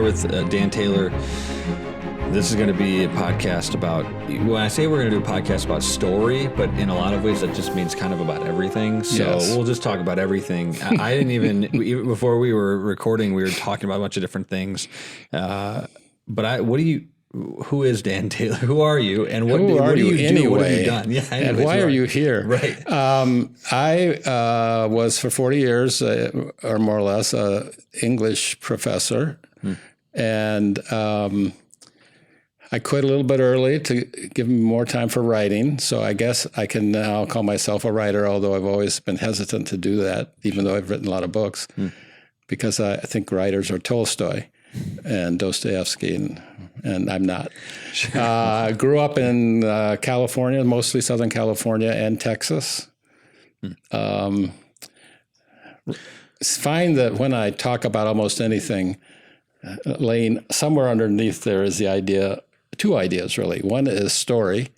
here with Dan Taylor. This is going to be a podcast about, when I say we're going to do a podcast about story, but in a lot of ways that just means kind of about everything. So We'll just talk about everything. I didn't even before we were recording, we were talking about a bunch of different things. Who is Dan Taylor? Who are you? And what do you anyway? do? What have you done? Yeah, anyways, and why are you here? Right. I was for 40 years, or more or less, an English professor. And I quit a little bit early to give me more time for writing. So I guess I can now call myself a writer, although I've always been hesitant to do that, even though I've written a lot of books, because I think writers are Tolstoy and Dostoevsky, and I'm not. I grew up in California, mostly Southern California and Texas. Find that when I talk about almost anything, laying somewhere underneath there is the idea, two ideas really. One is story,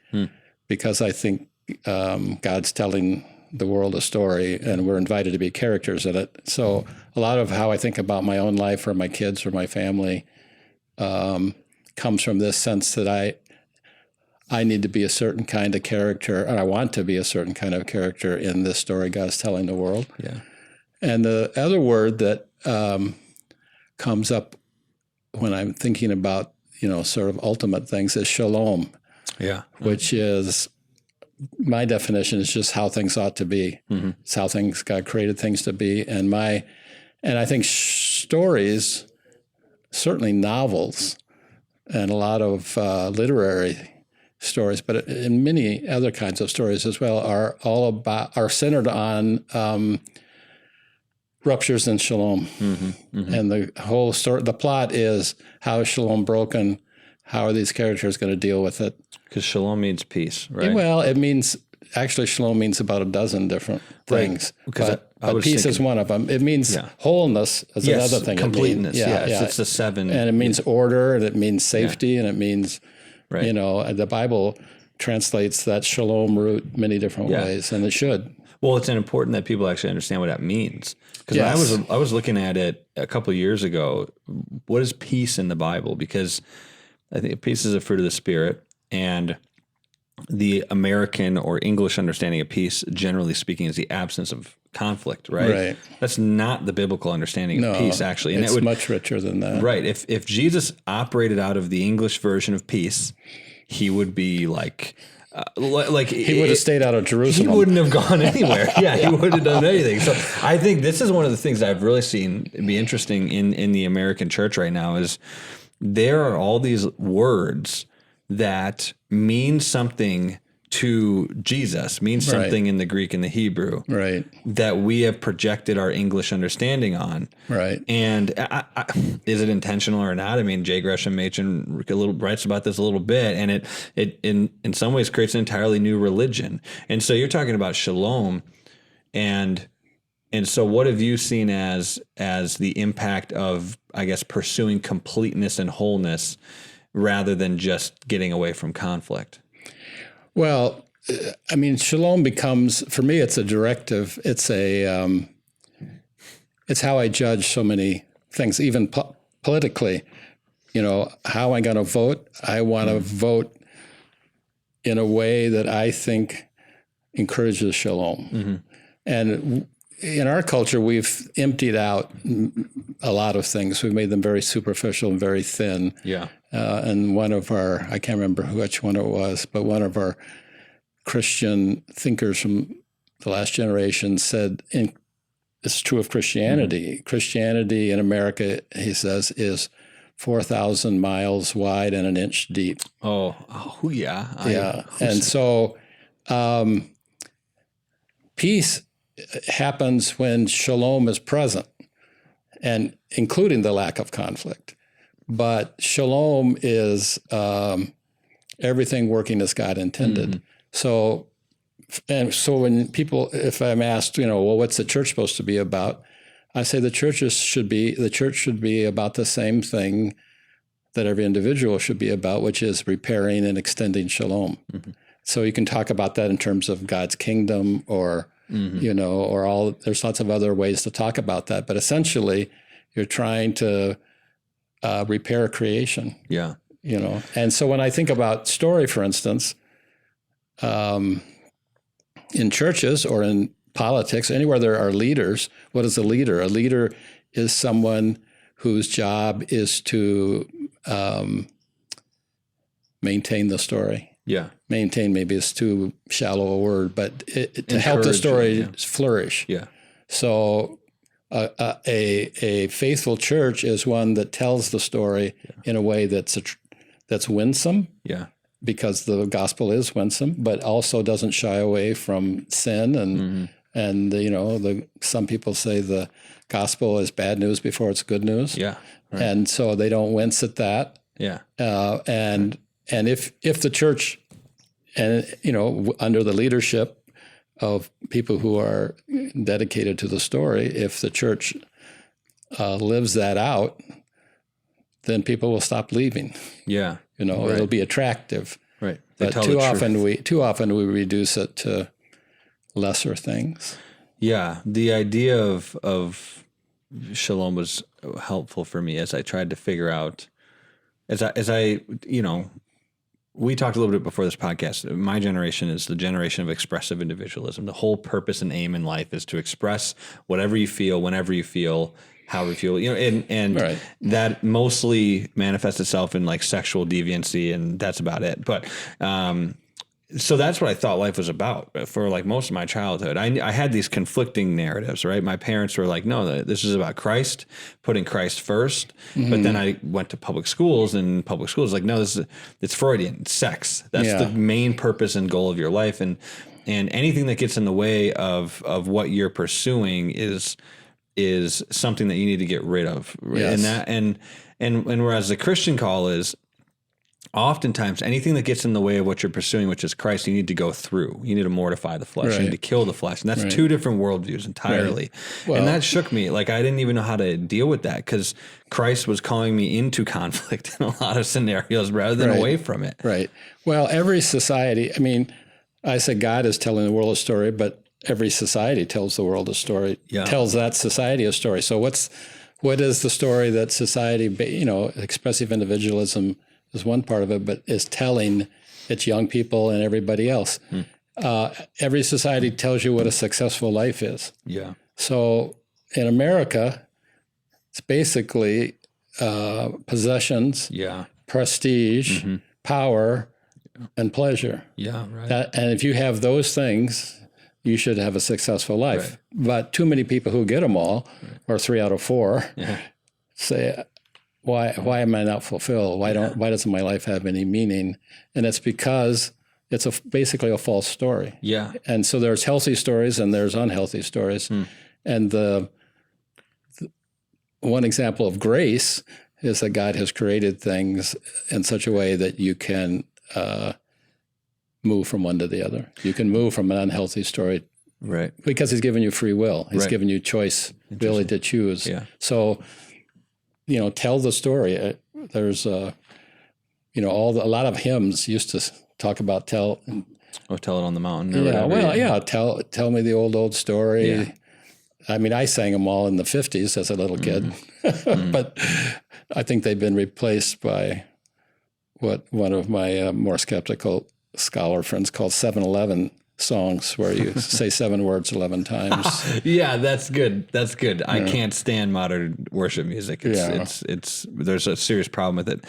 because I think God's telling the world a story and we're invited to be characters in it. So a lot of how I think about my own life or my kids or my family comes from this sense that I need to be a certain kind of character, and I want to be a certain kind of character in this story God's telling the world. Yeah. And the other word that comes up when I'm thinking about, sort of ultimate things is shalom. Yeah. Which is, my definition is just how things ought to be. It's how God created things to be. And I think stories, certainly novels and a lot of literary stories, but in many other kinds of stories as well, are centered on ruptures in shalom. And the whole story, the plot is, how is shalom broken? How are these characters going to deal with it? Because shalom means peace, right? Well, actually shalom means about a dozen different things. Right. But peace is one of them. It means wholeness is another thing. Completeness. It's the seven. And it means order, and it means safety, and it means, the Bible translates that shalom root many different ways, and it should. Well, it's important that people actually understand what that means. Because I was looking at it a couple of years ago. What is peace in the Bible? Because I think peace is a fruit of the Spirit, and the American or English understanding of peace, generally speaking, is the absence of conflict, right? That's not the biblical understanding of peace, actually. And it's much richer than that. Right. If Jesus operated out of the English version of peace, he would be like he would have stayed out of Jerusalem. He wouldn't have gone anywhere. He wouldn't have done anything. So I think this is one of the things that I've really seen be interesting in the American church right now is there are all these words that mean something to Jesus, means something in the Greek and the Hebrew, that we have projected our English understanding on. And is it intentional or not? I mean, J. Gresham Machen writes about this a little bit, and it in some ways creates an entirely new religion. And so you're talking about shalom, and so what have you seen as the impact of, I guess, pursuing completeness and wholeness rather than just getting away from conflict? Well, I mean, shalom becomes, for me, it's a directive. It's it's how I judge so many things, even politically. How am I going to vote? I want to vote in a way that I think encourages shalom. And in our culture, we've emptied out a lot of things. We've made them very superficial and very thin. And one of our, I can't remember which one it was, but one of our Christian thinkers from the last generation said, it's true of Christianity. Christianity in America, he says, is 4,000 miles wide and an inch deep. And so peace happens when shalom is present, and including the lack of conflict. But shalom is everything working as God intended. So when people, if I'm asked, well, what's the church supposed to be about? I say the church should be about the same thing that every individual should be about, which is repairing and extending shalom. So you can talk about that in terms of God's kingdom or there's lots of other ways to talk about that. But essentially, you're trying to repair creation. Yeah. And so when I think about story, for instance, in churches or in politics, anywhere there are leaders, what is a leader? A leader is someone whose job is to maintain the story. Yeah. Maintain maybe is too shallow a word, but to help the story flourish. Yeah. So a faithful church is one that tells the story in a way that's winsome. Yeah. Because the gospel is winsome, but also doesn't shy away from sin and some people say the gospel is bad news before it's good news. Yeah. Right. And so they don't wince at that. Yeah. And if the church and under the leadership of people who are dedicated to the story, if the church lives that out, then people will stop leaving. Yeah. Right. It'll be attractive. Right. But too often we reduce it to lesser things. Yeah. The idea of shalom was helpful for me as I tried to figure out, as I we talked a little bit before this podcast. My generation is the generation of expressive individualism. The whole purpose and aim in life is to express whatever you feel, whenever you feel, how we feel, and right. That mostly manifests itself in like sexual deviancy, and that's about it. But so that's what I thought life was about for like most of my childhood. I had these conflicting narratives, right? My parents were like, no, this is about Christ, putting Christ first. Mm-hmm. But then I went to public schools, and public schools like, no, it's Freudian, it's sex. That's the main purpose and goal of your life, and anything that gets in the way of what you're pursuing is something that you need to get rid of. Yes. And whereas the Christian call is oftentimes anything that gets in the way of what you're pursuing, which is Christ, you need to go through. You need to mortify the flesh. Right. You need to kill the flesh. And that's two different worldviews entirely. Right. Well, and that shook me. Like, I didn't even know how to deal with that because Christ was calling me into conflict in a lot of scenarios rather than away from it. Right. Well, every society, I said God is telling the world a story, but every society tells the world a story, tells that society a story. So what is the story that society, expressive individualism is one part of it, but is telling its young people and everybody else. Every society tells you what a successful life is. Yeah. So in America, it's basically possessions, prestige, power, and pleasure. Yeah, right. And if you have those things, you should have a successful life. Right. But too many people who get them all, or 3 out of 4, say, why am I not fulfilled? Why doesn't my life have any meaning? And it's because it's basically a false story. Yeah. And so there's healthy stories and there's unhealthy stories. And the one example of grace is that God has created things in such a way that you can move from one to the other. You can move from an unhealthy story, right? Because He's given you free will. He's given you choice, ability to choose. Yeah. So, tell the story. There's, a lot of hymns used to talk about tell it on the mountain. Tell me the old story. Yeah. I sang them all in the 50s as a little kid, but I think they've been replaced by what one of my more skeptical scholar friends called 7-Eleven songs, where you say 7 words 11 times. Yeah, that's good. That's good. Yeah. I can't stand modern worship music. It's there's a serious problem with it.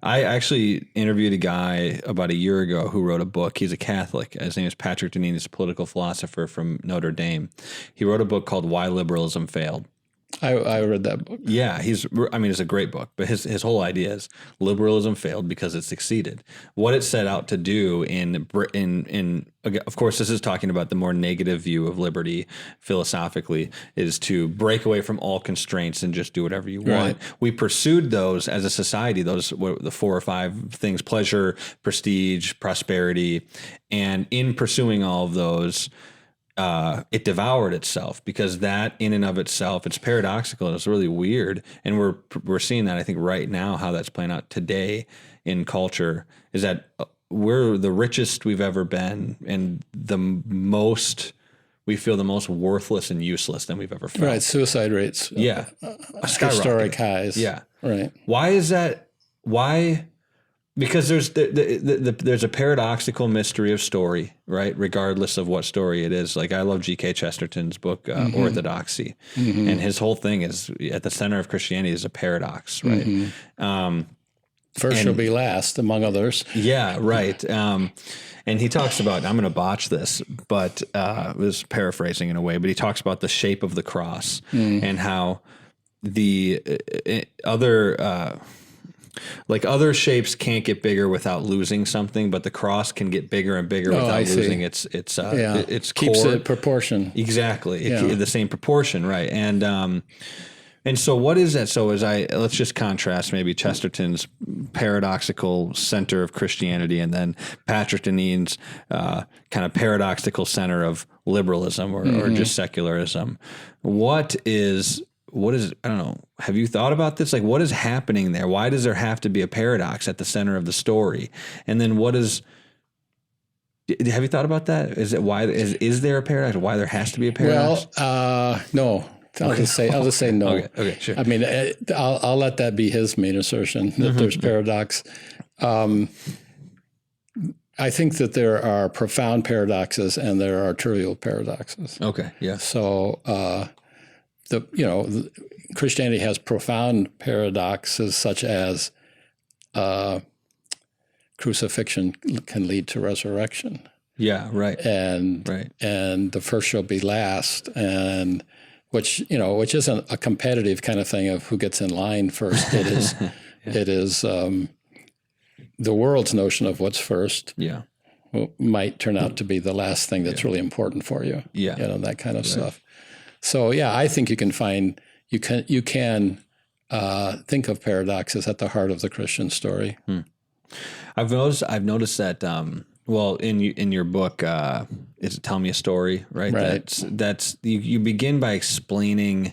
I actually interviewed a guy about a year ago who wrote a book. He's a Catholic. His name is Patrick Deneen. He's a political philosopher from Notre Dame. He wrote a book called Why Liberalism Failed. I read that book. Yeah, it's a great book, but his whole idea is liberalism failed because it succeeded. What it set out to do in of course, this is talking about the more negative view of liberty philosophically, is to break away from all constraints and just do whatever you want. Right. We pursued those as a society, the 4 or 5 things: pleasure, prestige, prosperity, and in pursuing all of those, it devoured itself, because that in and of itself, it's paradoxical and it's really weird. And we're seeing that, I think, right now, how that's playing out today in culture, is that we're the richest we've ever been and the most we feel the most worthless and useless than we've ever felt. Right. Suicide rates. Yeah. Historic highs. Yeah. Right. Why is that? Why? Because there's there's a paradoxical mystery of story, right? Regardless of what story it is. Like I love G.K. Chesterton's book, Orthodoxy. And his whole thing is at the center of Christianity is a paradox, right? First shall be last, among others. Yeah, right. And he talks about, I'm going to botch this, but was paraphrasing in a way, but he talks about the shape of the cross and how the other shapes can't get bigger without losing something, but the cross can get bigger and bigger without losing its keeps core. it proportion. Exactly. The same proportion, right. And so what is that? So let's just contrast maybe Chesterton's paradoxical center of Christianity and then Patrick Deneen's kind of paradoxical center of liberalism or just secularism. What is, I don't know, have you thought about this? Like what is happening there? Why does there have to be a paradox at the center of the story? And then have you thought about that? Is there a paradox? Why there has to be a paradox? Well, no. I'll just say no. Okay, sure. I mean, I'll let that be his main assertion that there's paradox. I think that there are profound paradoxes and there are trivial paradoxes. Okay, yeah. So Christianity has profound paradoxes such as crucifixion can lead to resurrection. Yeah, right. And the first shall be last, and which isn't a competitive kind of thing of who gets in line first. It is it is the world's notion of what's first. Yeah, might turn out to be the last thing that's really important for you. Yeah, that kind of stuff. So I think you can think of paradoxes at the heart of the Christian story. I've noticed that. Well, in your book, is it Tell Me a Story, right? That's you begin by explaining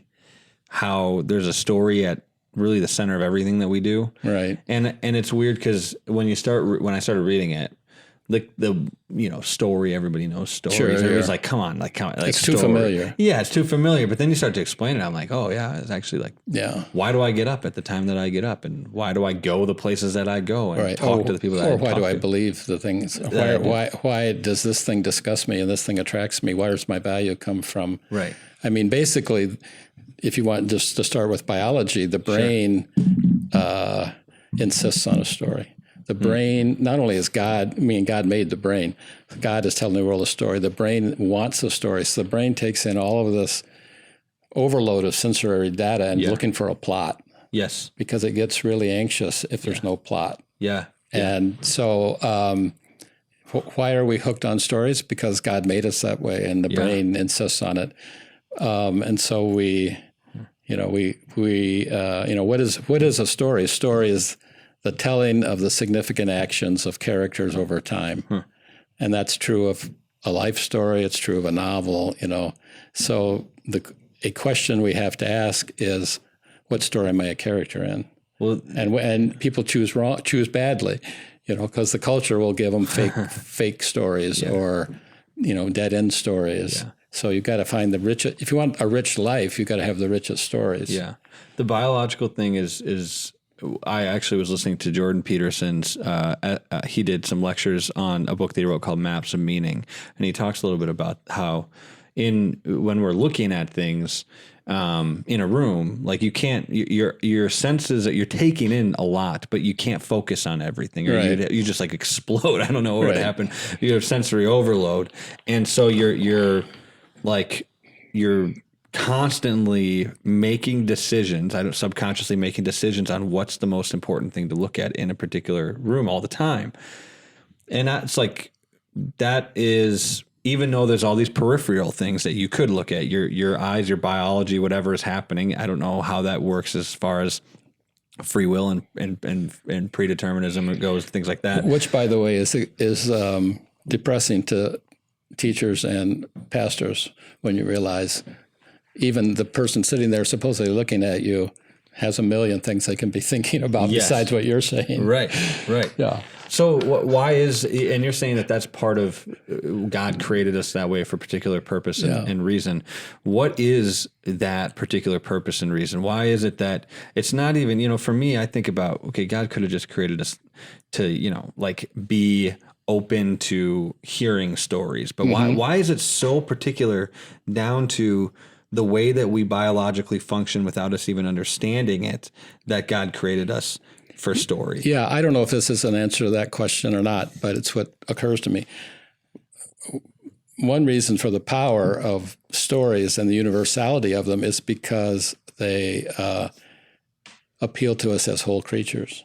how there's a story at really the center of everything that we do, right? And it's weird because when I started reading it, the story, everybody knows stories. Sure, everybody's like, come on, like it's too familiar. Yeah, it's too familiar. But then you start to explain it. I'm like, oh yeah, it's actually like, why do I get up at the time that I get up, and why do I go the places that I go and talk to the people that I talk to? Or why do I believe the things? Why does this thing disgust me and this thing attracts me? Where does my value come from? Right. I mean, basically, if you want just to start with biology, the brain insists on a story. The brain, not only is God made the brain. God is telling the world a story. The brain wants a story. So the brain takes in all of this overload of sensory data and looking for a plot. Yes. Because it gets really anxious if there's no plot. Yeah. And so why are we hooked on stories? Because God made us that way and the brain insists on it. And so what is a story? A story is the telling of the significant actions of characters over time. And that's true of a life story. It's true of a novel, So a question we have to ask is, what story am I a character in? Well, and people choose badly, because the culture will give them fake stories or, dead end stories. Yeah. So you've got to find if you want a rich life, you've got to have the richest stories. Yeah. The biological thing is I actually was listening to Jordan Peterson's, he did some lectures on a book that he wrote called Maps of Meaning. And he talks a little bit about how when we're looking at things in a room, like you can't, your senses that you're taking in a lot, but you can't focus on everything. Or you just like explode. I don't know what would happen. You have sensory overload. And so you're constantly making decisions, subconsciously making decisions on what's the most important thing to look at in a particular room all the time. And that's that is, even though there's all these peripheral things that you could look at, your eyes, your biology, whatever is happening. I don't know how that works as far as free will and predeterminism goes, things like that. Which, by the way, is depressing to teachers and pastors when you realize even the person sitting there supposedly looking at you has a million things they can be thinking about besides what you're saying. Right. Yeah. So why is, and you're saying that that's part of God created us that way for particular purpose and reason. What is that particular purpose and reason? Why is it that it's not even, for me, I think about, okay, God could have just created us to, like be open to hearing stories, but why is it so particular down to the way that we biologically function without us even understanding it, that God created us for story? Yeah, I don't know if this is an answer to that question or not, but it's what occurs to me. One reason for the power of stories and the universality of them is because they appeal to us as whole creatures.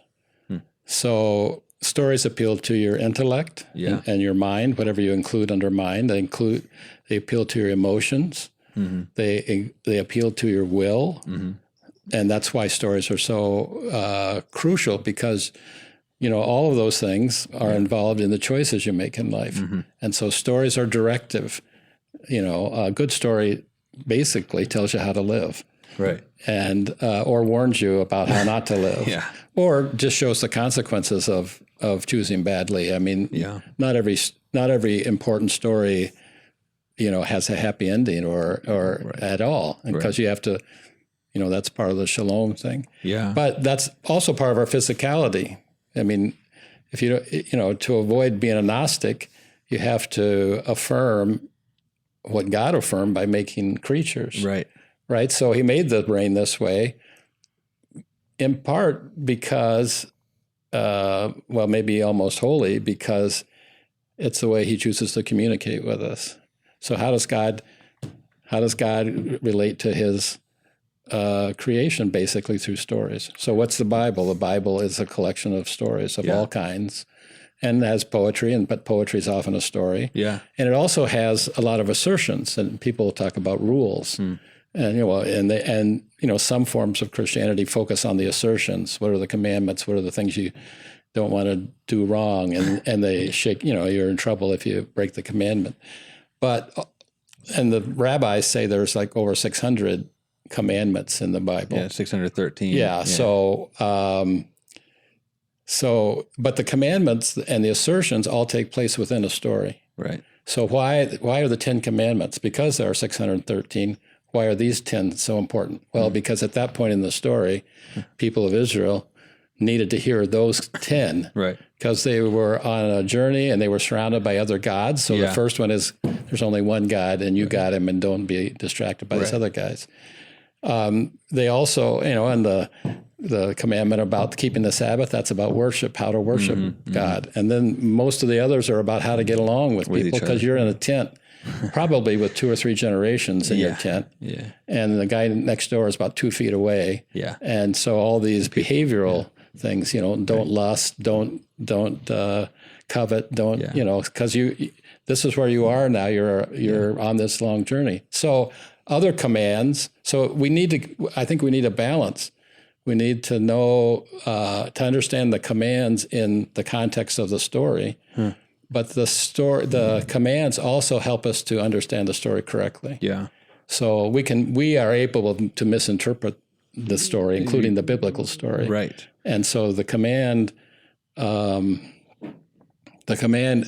So stories appeal to your intellect and your mind, whatever you include under mind. They appeal to your emotions. They appeal to your will. And that's why stories are so crucial, because, all of those things are involved in the choices you make in life. And so stories are directive. A good story basically tells you how to live. Right. And or warns you about how not to live. Or just shows the consequences of choosing badly. I mean, not every important story, has a happy ending or at all. And because you have to, that's part of the shalom thing. Yeah. But that's also part of our physicality. I mean, if to avoid being a Gnostic, you have to affirm what God affirmed by making creatures. Right. So he made the brain this way, in part because, maybe almost wholly because it's the way he chooses to communicate with us. So how does God relate to his creation? Basically through stories. So what's the Bible? The Bible is a collection of stories of all kinds, and has poetry, but poetry is often a story. And it also has a lot of assertions, and people talk about rules. And some forms of Christianity focus on the assertions. What are the commandments? What are the things you don't want to do wrong? And they shake, you're in trouble if you break the commandment. And the rabbis say there's like over 600 commandments in the Bible. 613. But the commandments and the assertions all take place within a story. Right. So why are the 10 commandments? Because there are 613. Why are these 10 so important? Well, because at that point in the story, people of Israel needed to hear those 10. Right. Because they were on a journey and they were surrounded by other gods. So the first one is there's only one God and you got him, and don't be distracted by these other guys. They also, and the commandment about keeping the Sabbath, that's about worship, how to worship God. And then most of the others are about how to get along with people, because you're in a tent, probably with 2 or 3 generations in your tent. And the guy next door is about 2 feet away. And so all these behavioral things, don't lust, don't covet, don't, because this is where you are now. You're on this long journey. So other commands. So I think we need a balance. We need to know, to understand the commands in the context of the story. But the commands also help us to understand the story correctly. So we are able to misinterpret the story, including the biblical story. Right. And so the command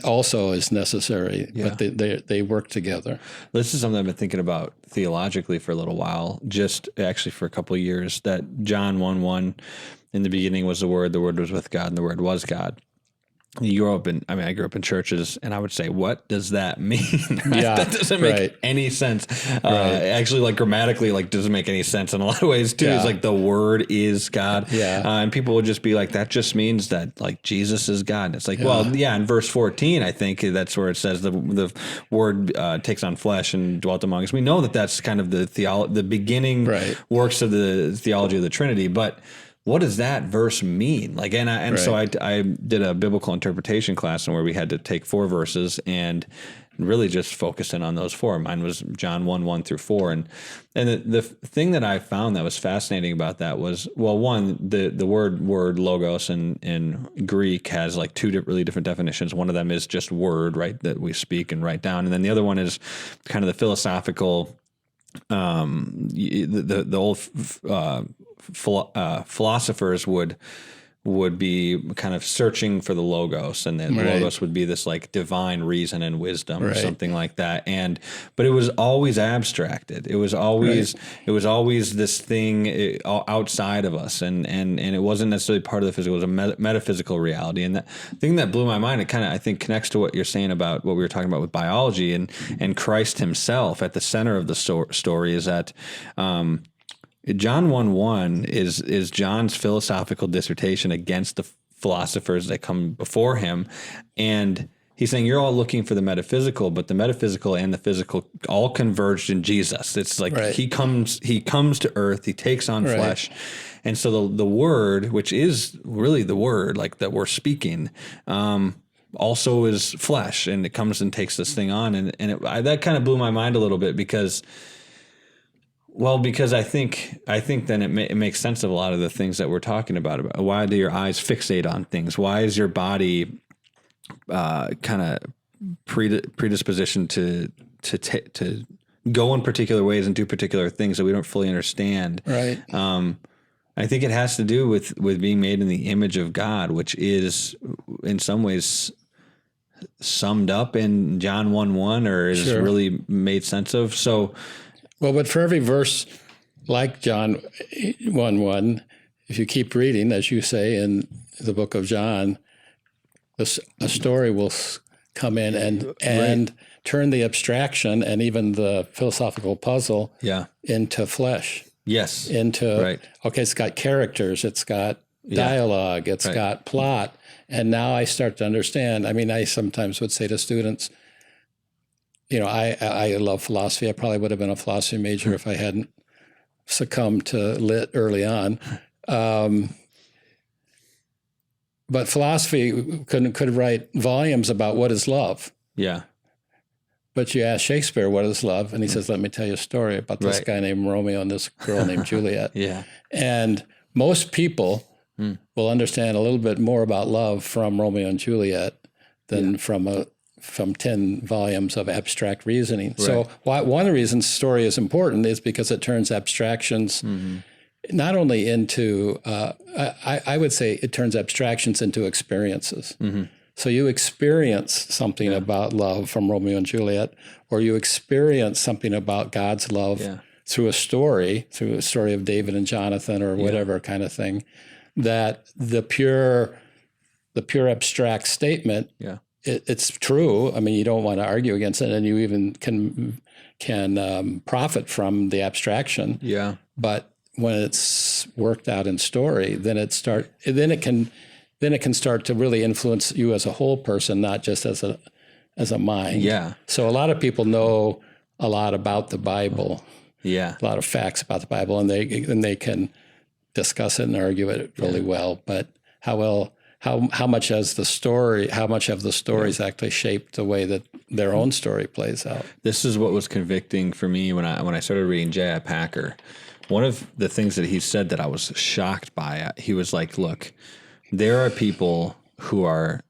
also is necessary, but they work together. This is something I've been thinking about theologically for a little while, just actually for a couple of years, that John 1:1, in the beginning was the Word was with God, and the Word was God. I grew up in churches, and I would say, what does that mean? That doesn't make any sense. Actually, like grammatically, like doesn't make any sense in a lot of ways too. It's like the Word is God. And people would just be like, that just means that like Jesus is God. And it's like, in verse 14, I think that's where it says the Word takes on flesh and dwelt among us. We know that that's kind of the beginning works of the theology of the Trinity, but what does that verse mean? Like, so I did a biblical interpretation class where we had to take 4 verses and really just focus in on those 4. Mine was John 1:1 through 4. And the thing that I found that was fascinating about that was, well, one, the word logos in Greek has like 2 really different definitions. One of them is just word, right, that we speak and write down. And then the other one is kind of the philosophical, the old philosophers would be kind of searching for the logos, and then the logos would be this like divine reason and wisdom or something like that. But it was always abstracted. It was always this thing outside of us, and it wasn't necessarily part of the physical. It was a metaphysical reality. And that thing that blew my mind, it kind of, I think, connects to what you're saying about what we were talking about with biology and Christ himself at the center of the story is that John 1:1 is John's philosophical dissertation against the philosophers that come before him. And he's saying, you're all looking for the metaphysical, but the metaphysical and the physical all converged in Jesus. It's like he comes to earth, he takes on flesh. And so the word, which is really the word like that we're speaking, also is flesh, and it comes and takes this thing on. And that kind of blew my mind a little bit because I think then it makes sense of a lot of the things that we're talking about why do your eyes fixate on things? Why is your body kind of predispositioned to go in particular ways and do particular things that we don't fully understand? Right. I think it has to do with being made in the image of God, which is in some ways summed up in John 1:1 or is really made sense of. So. Well, but for every verse like John 1:1, if you keep reading, as you say in the book of John, a story will come in and turn the abstraction and even the philosophical puzzle into flesh. Yes. Okay, it's got characters, it's got dialogue, it's got plot. And now I start to understand. I mean, I sometimes would say to students, I love philosophy. I probably would have been a philosophy major if I hadn't succumbed to lit early on. But philosophy could write volumes about what is love. Yeah. But you ask Shakespeare, what is love? And he says, let me tell you a story about this guy named Romeo and this girl named Juliet. And most people will understand a little bit more about love from Romeo and Juliet than from 10 volumes of abstract reasoning. So one of the reasons story is important is because it turns abstractions not only into, I would say it turns abstractions into experiences. So you experience something about love from Romeo and Juliet, or you experience something about God's love through a story of David and Jonathan or whatever kind of thing, that the pure abstract statement, it's true. I mean, you don't want to argue against it, and you even can profit from the abstraction. Yeah. But when it's worked out in story, then it can start to really influence you as a whole person, not just as a mind. Yeah. So a lot of people know a lot about the Bible. Yeah. A lot of facts about the Bible, and they can discuss it and argue it really well. But how much have the stories actually shaped the way that their own story plays out? This is what was convicting for me when I started reading J.I. Packer. One of the things that he said that I was shocked by, he was like, look, there are people who are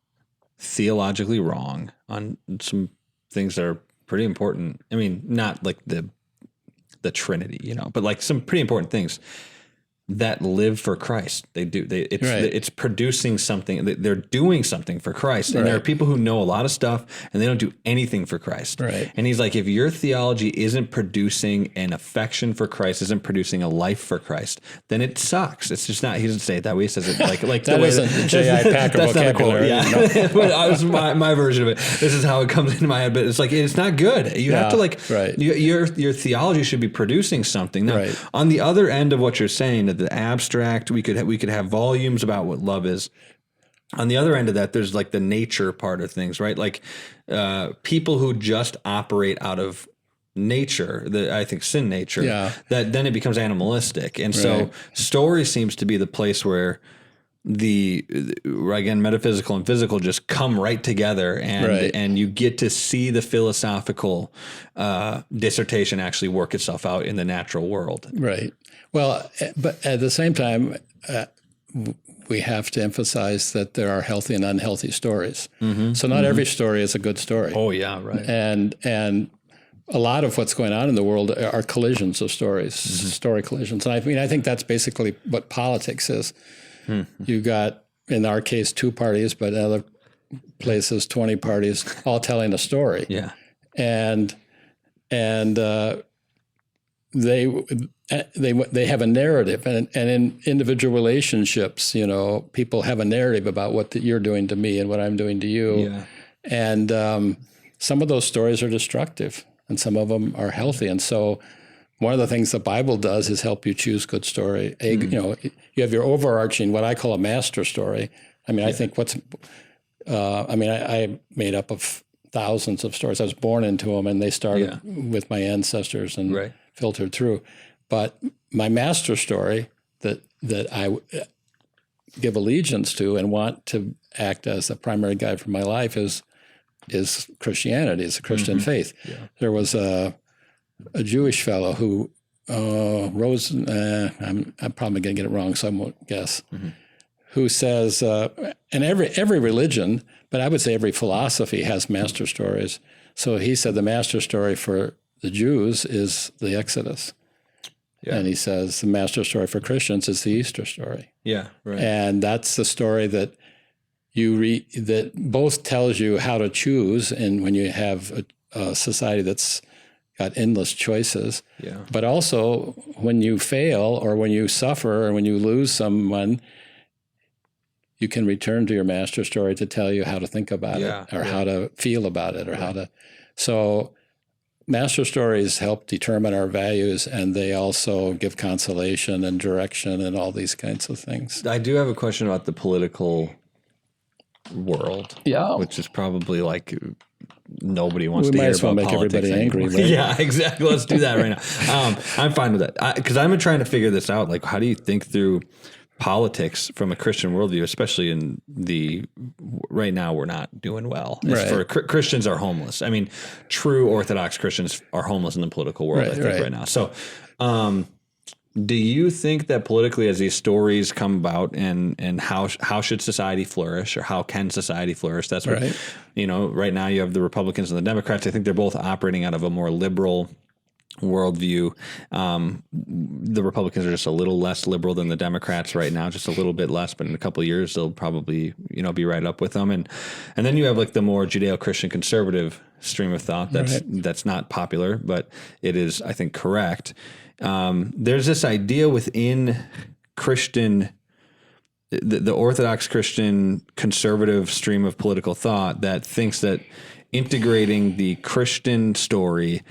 theologically wrong on some things that are pretty important. I mean, not like the Trinity, but like some pretty important things that live for Christ. They do. It's producing something. They're doing something for Christ. And there are people who know a lot of stuff and they don't do anything for Christ. Right. And he's like, if your theology isn't producing an affection for Christ, isn't producing a life for Christ, then it sucks. It's just not. He doesn't say it that way. He says it like that the way isn't the J.I. Packer that's vocabulary. Not a quote. Yeah. No. But I was my version of it. This is how it comes into my head. But it's like it's not good. You have to your theology should be producing something. Now, on the other end of what you're saying, the abstract, we could have volumes about what love is. On the other end of that, there's like the nature part of things, right? Like people who just operate out of nature, I think sin nature, that then it becomes animalistic. And so story seems to be the place where again, metaphysical and physical just come right together, and you get to see the philosophical dissertation actually work itself out in the natural world. Right. Well, but at the same time, we have to emphasize that there are healthy and unhealthy stories. Mm-hmm. So not every story is a good story. Oh yeah, right. And a lot of what's going on in the world are collisions of stories, story collisions. And I think that's basically what politics is. You got, in our case, 2 parties, but in other places, 20 parties, all telling a story. Yeah. And they have a narrative, and in individual relationships, people have a narrative about what you're doing to me and what I'm doing to you. Yeah. And some of those stories are destructive, and some of them are healthy. And so, one of the things the Bible does is help you choose good story. You have your overarching, what I call a master story. I mean, I think I made up of thousands of stories. I was born into them, and they started with my ancestors and filtered through. But my master story that I give allegiance to and want to act as the primary guide for my life is Christianity. It's a Christian faith. Yeah. There was a Jewish fellow who rose. I'm probably going to get it wrong, so I won't guess. Who says, and every religion, but I would say every philosophy has master stories. So he said the master story for the Jews is the Exodus. Yeah. And he says the master story for Christians is the Easter story. Yeah, right. And that's the story that you read, that both tells you how to choose, and when you have a society that's got endless choices. Yeah. But also when you fail or when you suffer or when you lose someone, you can return to your master story to tell you how to think about it or how to feel about it or how to. So master stories help determine our values, and they also give consolation and direction and all these kinds of things. I do have a question about the political world, which is probably like nobody wants to hear about make politics everybody anymore. angry. Right? Yeah, exactly. Let's do that right now. I'm fine with that because I've been trying to figure this out. Like, how do you think through politics from a Christian worldview, especially in right now we're not doing well. For Christians are homeless. I mean, true Orthodox Christians are homeless in the political world, I think, right now. So do you think that politically, as these stories come about, and how should society flourish, or how can society flourish? That's what, right now you have the Republicans and the Democrats. I think they're both operating out of a more liberal worldview. The Republicans are just a little less liberal than the Democrats right now, just a little bit less, but in a couple of years they'll probably, be right up with them. And then you have like the more Judeo-Christian conservative stream of thought that's not popular, but it is, I think, correct. There's this idea within Christian, the Orthodox Christian conservative stream of political thought that thinks that integrating the Christian story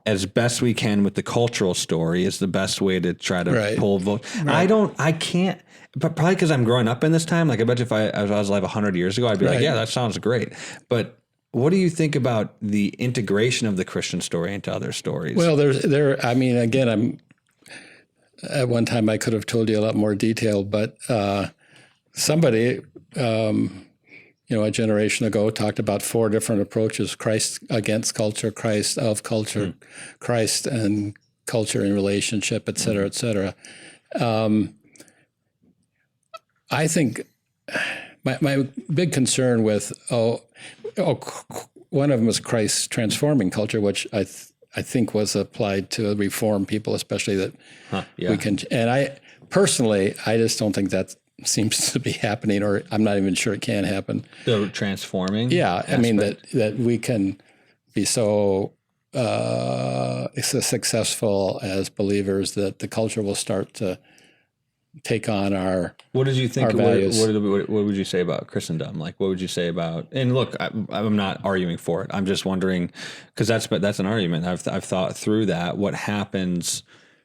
as best we can with the cultural story is the best way to try to pull vote. I can't, but probably because I'm growing up in this time. Like, I bet if I was alive 100 years ago, I'd be like, yeah, that sounds great. But what do you think about the integration of the Christian story into other stories? Well, again, at one time I could have told you a lot more detail, but somebody, a generation ago talked about 4 different approaches: Christ against culture, Christ of culture, Christ and culture in relationship, et cetera, et cetera. I think my big concern with, one of them was Christ transforming culture, which I think was applied to reform people, especially that we can. And I just don't think that seems to be happening, or I'm not even sure it can happen. The transforming? Yeah. Aspect. I mean, that we can be so successful as believers that the culture will start to take on our What did you think? What would you say about Christendom? Like, what would you say about? And look, I'm not arguing for it. I'm just wondering, because that's an argument. I've thought through that. What happens?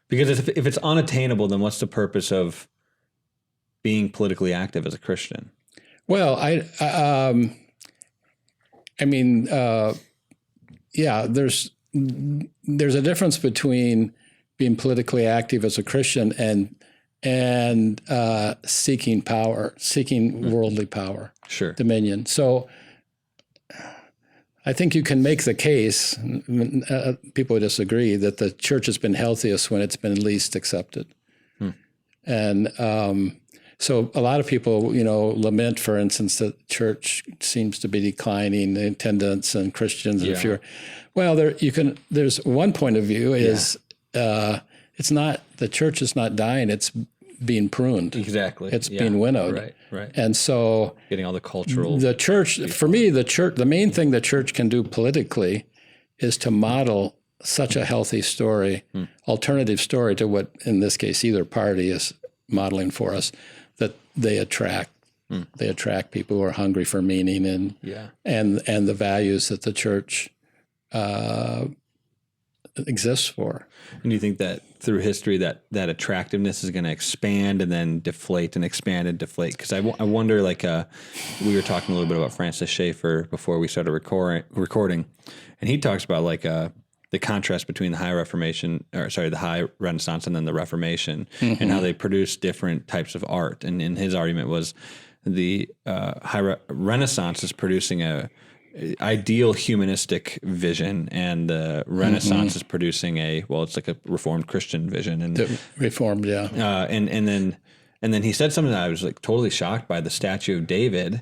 Because if it's unattainable, then what's the purpose of being politically active as a Christian? Well, there's a difference between being politically active as a Christian and seeking power, seeking worldly power, dominion. So I think you can make the case, people disagree, that the church has been healthiest when it's been least accepted. And So a lot of people, lament, for instance, that church seems to be declining the attendance and Christians and fewer. Well, there's one point of view is it's not, the church is not dying, it's being pruned. Exactly. It's being winnowed. Right. And so getting all the cultural. The church, for me, the main thing the church can do politically is to model such a healthy story, alternative story to what, in this case, either party is modeling for us, that they attract people who are hungry for meaning and the values that the church exists for. And do you think that through history that attractiveness is going to expand and then deflate and expand and deflate? Because I wonder, like we were talking a little bit about Francis Schaeffer before we started recording, and he talks about like the contrast between the High Renaissance and then the Reformation, and how they produce different types of art. And his argument was the Renaissance is producing a ideal humanistic vision, and the Renaissance is producing it's like a Reformed Christian vision. And Reformed, and then he said something that I was like totally shocked by: the statue of David.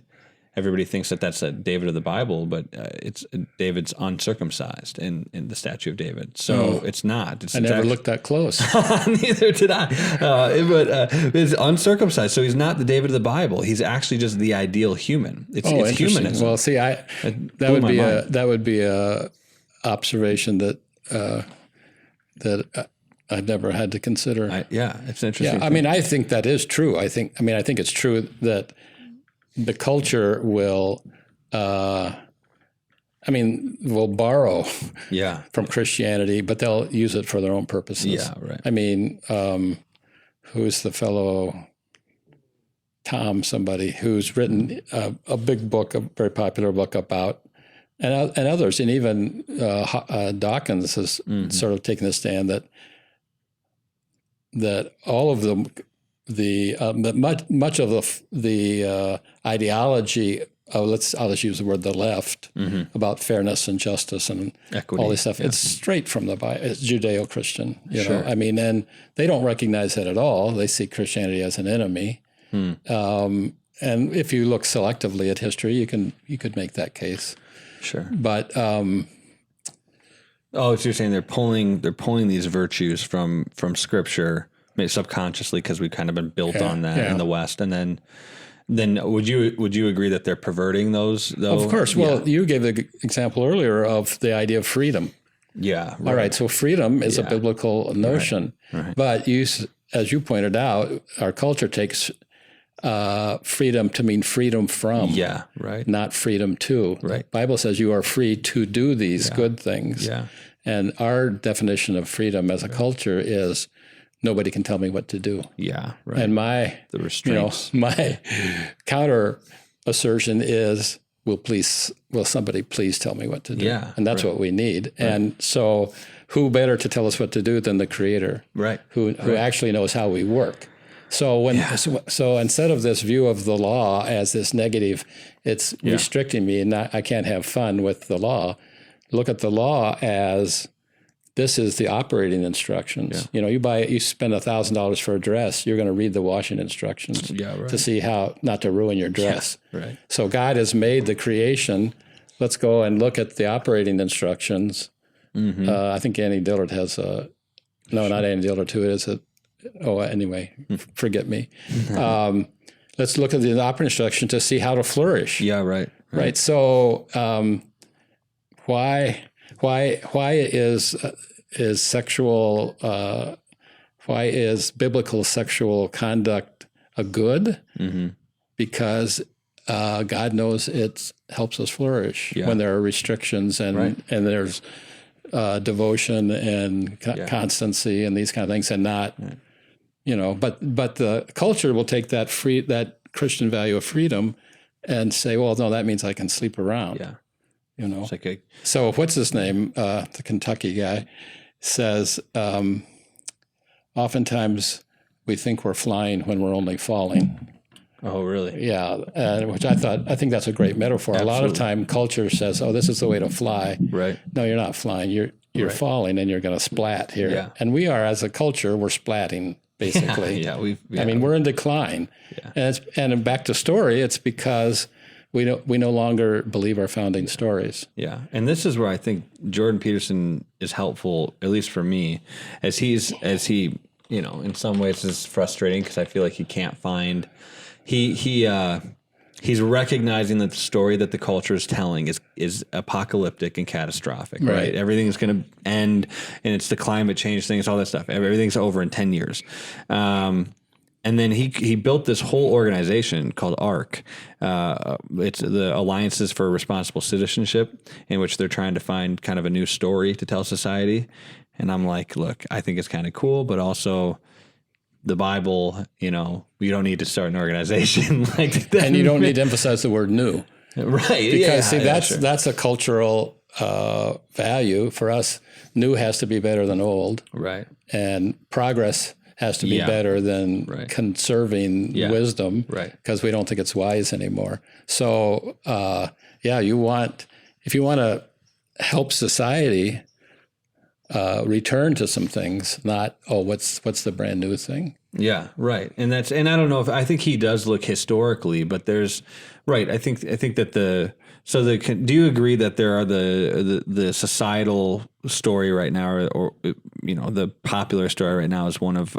Everybody thinks that that's a David of the Bible, but it's David's uncircumcised in the statue of David. So it's not. I never looked that close. Neither did I. But it's uncircumcised. So he's not the David of the Bible. He's actually just the ideal human. It's humanism. Well, see, that would be a observation that I've never had to consider. It's interesting. Yeah, I mean, I think that is true. I think it's true that the culture will borrow from Christianity, but they'll use it for their own purposes. Yeah, right. I mean, who's the fellow, Tom somebody, who's written a big book, a very popular book about, and others, and even Dawkins has sort of taken the stand that all of them, much of the ideology of I'll just use the word the left about fairness and justice and equity, all this stuff. It's straight from the Bible. It's Judeo-Christian, you know. I mean, and they don't recognize that at all. They see Christianity as an enemy. And if you look selectively at history, you could make that case. Sure, but so you're saying they're pulling these virtues from Scripture, maybe subconsciously, because we've kind of been built on that in the West, and then would you agree that they're perverting those, though? Of course. Well, you gave the example earlier of the idea of freedom. Yeah. Right. All right. So freedom is a biblical notion, but as you pointed out, our culture takes freedom to mean freedom from, not freedom to. Right. The Bible says you are free to do these good things. Yeah. And our definition of freedom as a culture is nobody can tell me what to do. Yeah. Right. And the restraints. My counter assertion is, will somebody please tell me what to do? Yeah. And that's what we need. Right. And so who better to tell us what to do than the Creator? Right. Who actually knows how we work. So so instead of this view of the law as this negative, it's restricting me and I can't have fun with the law. Look at the law as this is the operating instructions. Yeah. You know, you spend $1,000 for a dress, you're going to read the washing instructions to see how not to ruin your dress. Yeah, right. So God has made the creation. Let's go and look at the operating instructions. Mm-hmm. I think Annie Dillard has not Annie Dillard too. It is anyway, forget me. Let's look at the operating instruction to see how to flourish. Yeah, right. Right. So why is sexual why is biblical sexual conduct a good? Mm-hmm. Because God knows it helps us flourish when there are restrictions and there's devotion and constancy and these kind of things, and not. Right. You know, but the culture will take that Christian value of freedom and say, well, no, that means I can sleep around. Yeah. You know. So what's his name? The Kentucky guy says, oftentimes we think we're flying when we're only falling. Oh, really? Yeah. Which I think that's a great metaphor. Absolutely. A lot of time culture says, oh, this is the way to fly. Right. No, you're not flying. You're falling and you're going to splat here. Yeah. And we are, as a culture, we're splatting basically. I mean, we're in decline. Yeah. And back to story, it's because we no longer believe our founding stories. Yeah. And this is where I think Jordan Peterson is helpful, at least for me, as he, in some ways is frustrating because I feel like he can't find, he's recognizing that the story that the culture is telling is apocalyptic and catastrophic, right? Everything's going to end, and it's the climate change thing, it's all that stuff. Everything's over in 10 years. And then he built this whole organization called ARC. It's the Alliances for Responsible Citizenship, in which they're trying to find kind of a new story to tell society. And I'm like, look, I think it's kind of cool, but also the Bible, you don't need to start an organization like that. And you don't need to emphasize the word new. Right. Because that's a cultural value for us. New has to be better than old. Right. And progress has to be better than conserving wisdom, because we don't think it's wise anymore. So, if you want to help society return to some things, not what's the brand new thing. Yeah, right. And I don't know I think he does look historically, but there's I think that do you agree that there are the societal story right now, or the popular story right now is one of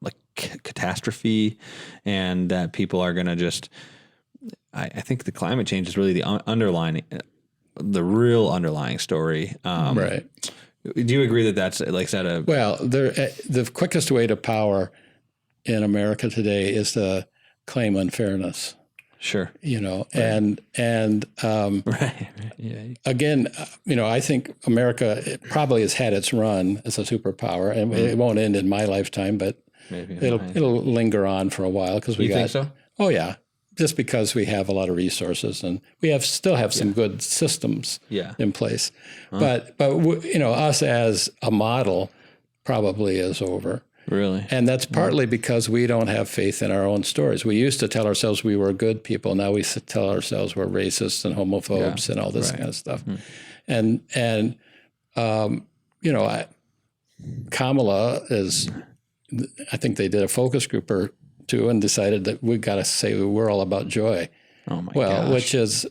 like catastrophe, and that people are going to just, I think the climate change is really the real underlying story. Right. Do you agree that that's like, is that a... Well, the quickest way to power in America today is to claim unfairness. Sure. And again, I think America probably has had its run as a superpower, and it won't end in my lifetime, but maybe it'll linger on for a while, because we think so? Oh yeah, just because we have a lot of resources and we still have some good systems in place. But us as a model probably is over. Really? And that's partly because we don't have faith in our own stories. We used to tell ourselves we were good people. Now we tell ourselves we're racists and homophobes and all this kind of stuff. And Kamala is, I think they did a focus group or two and decided that we've got to say we're all about joy. Oh my gosh. Which is,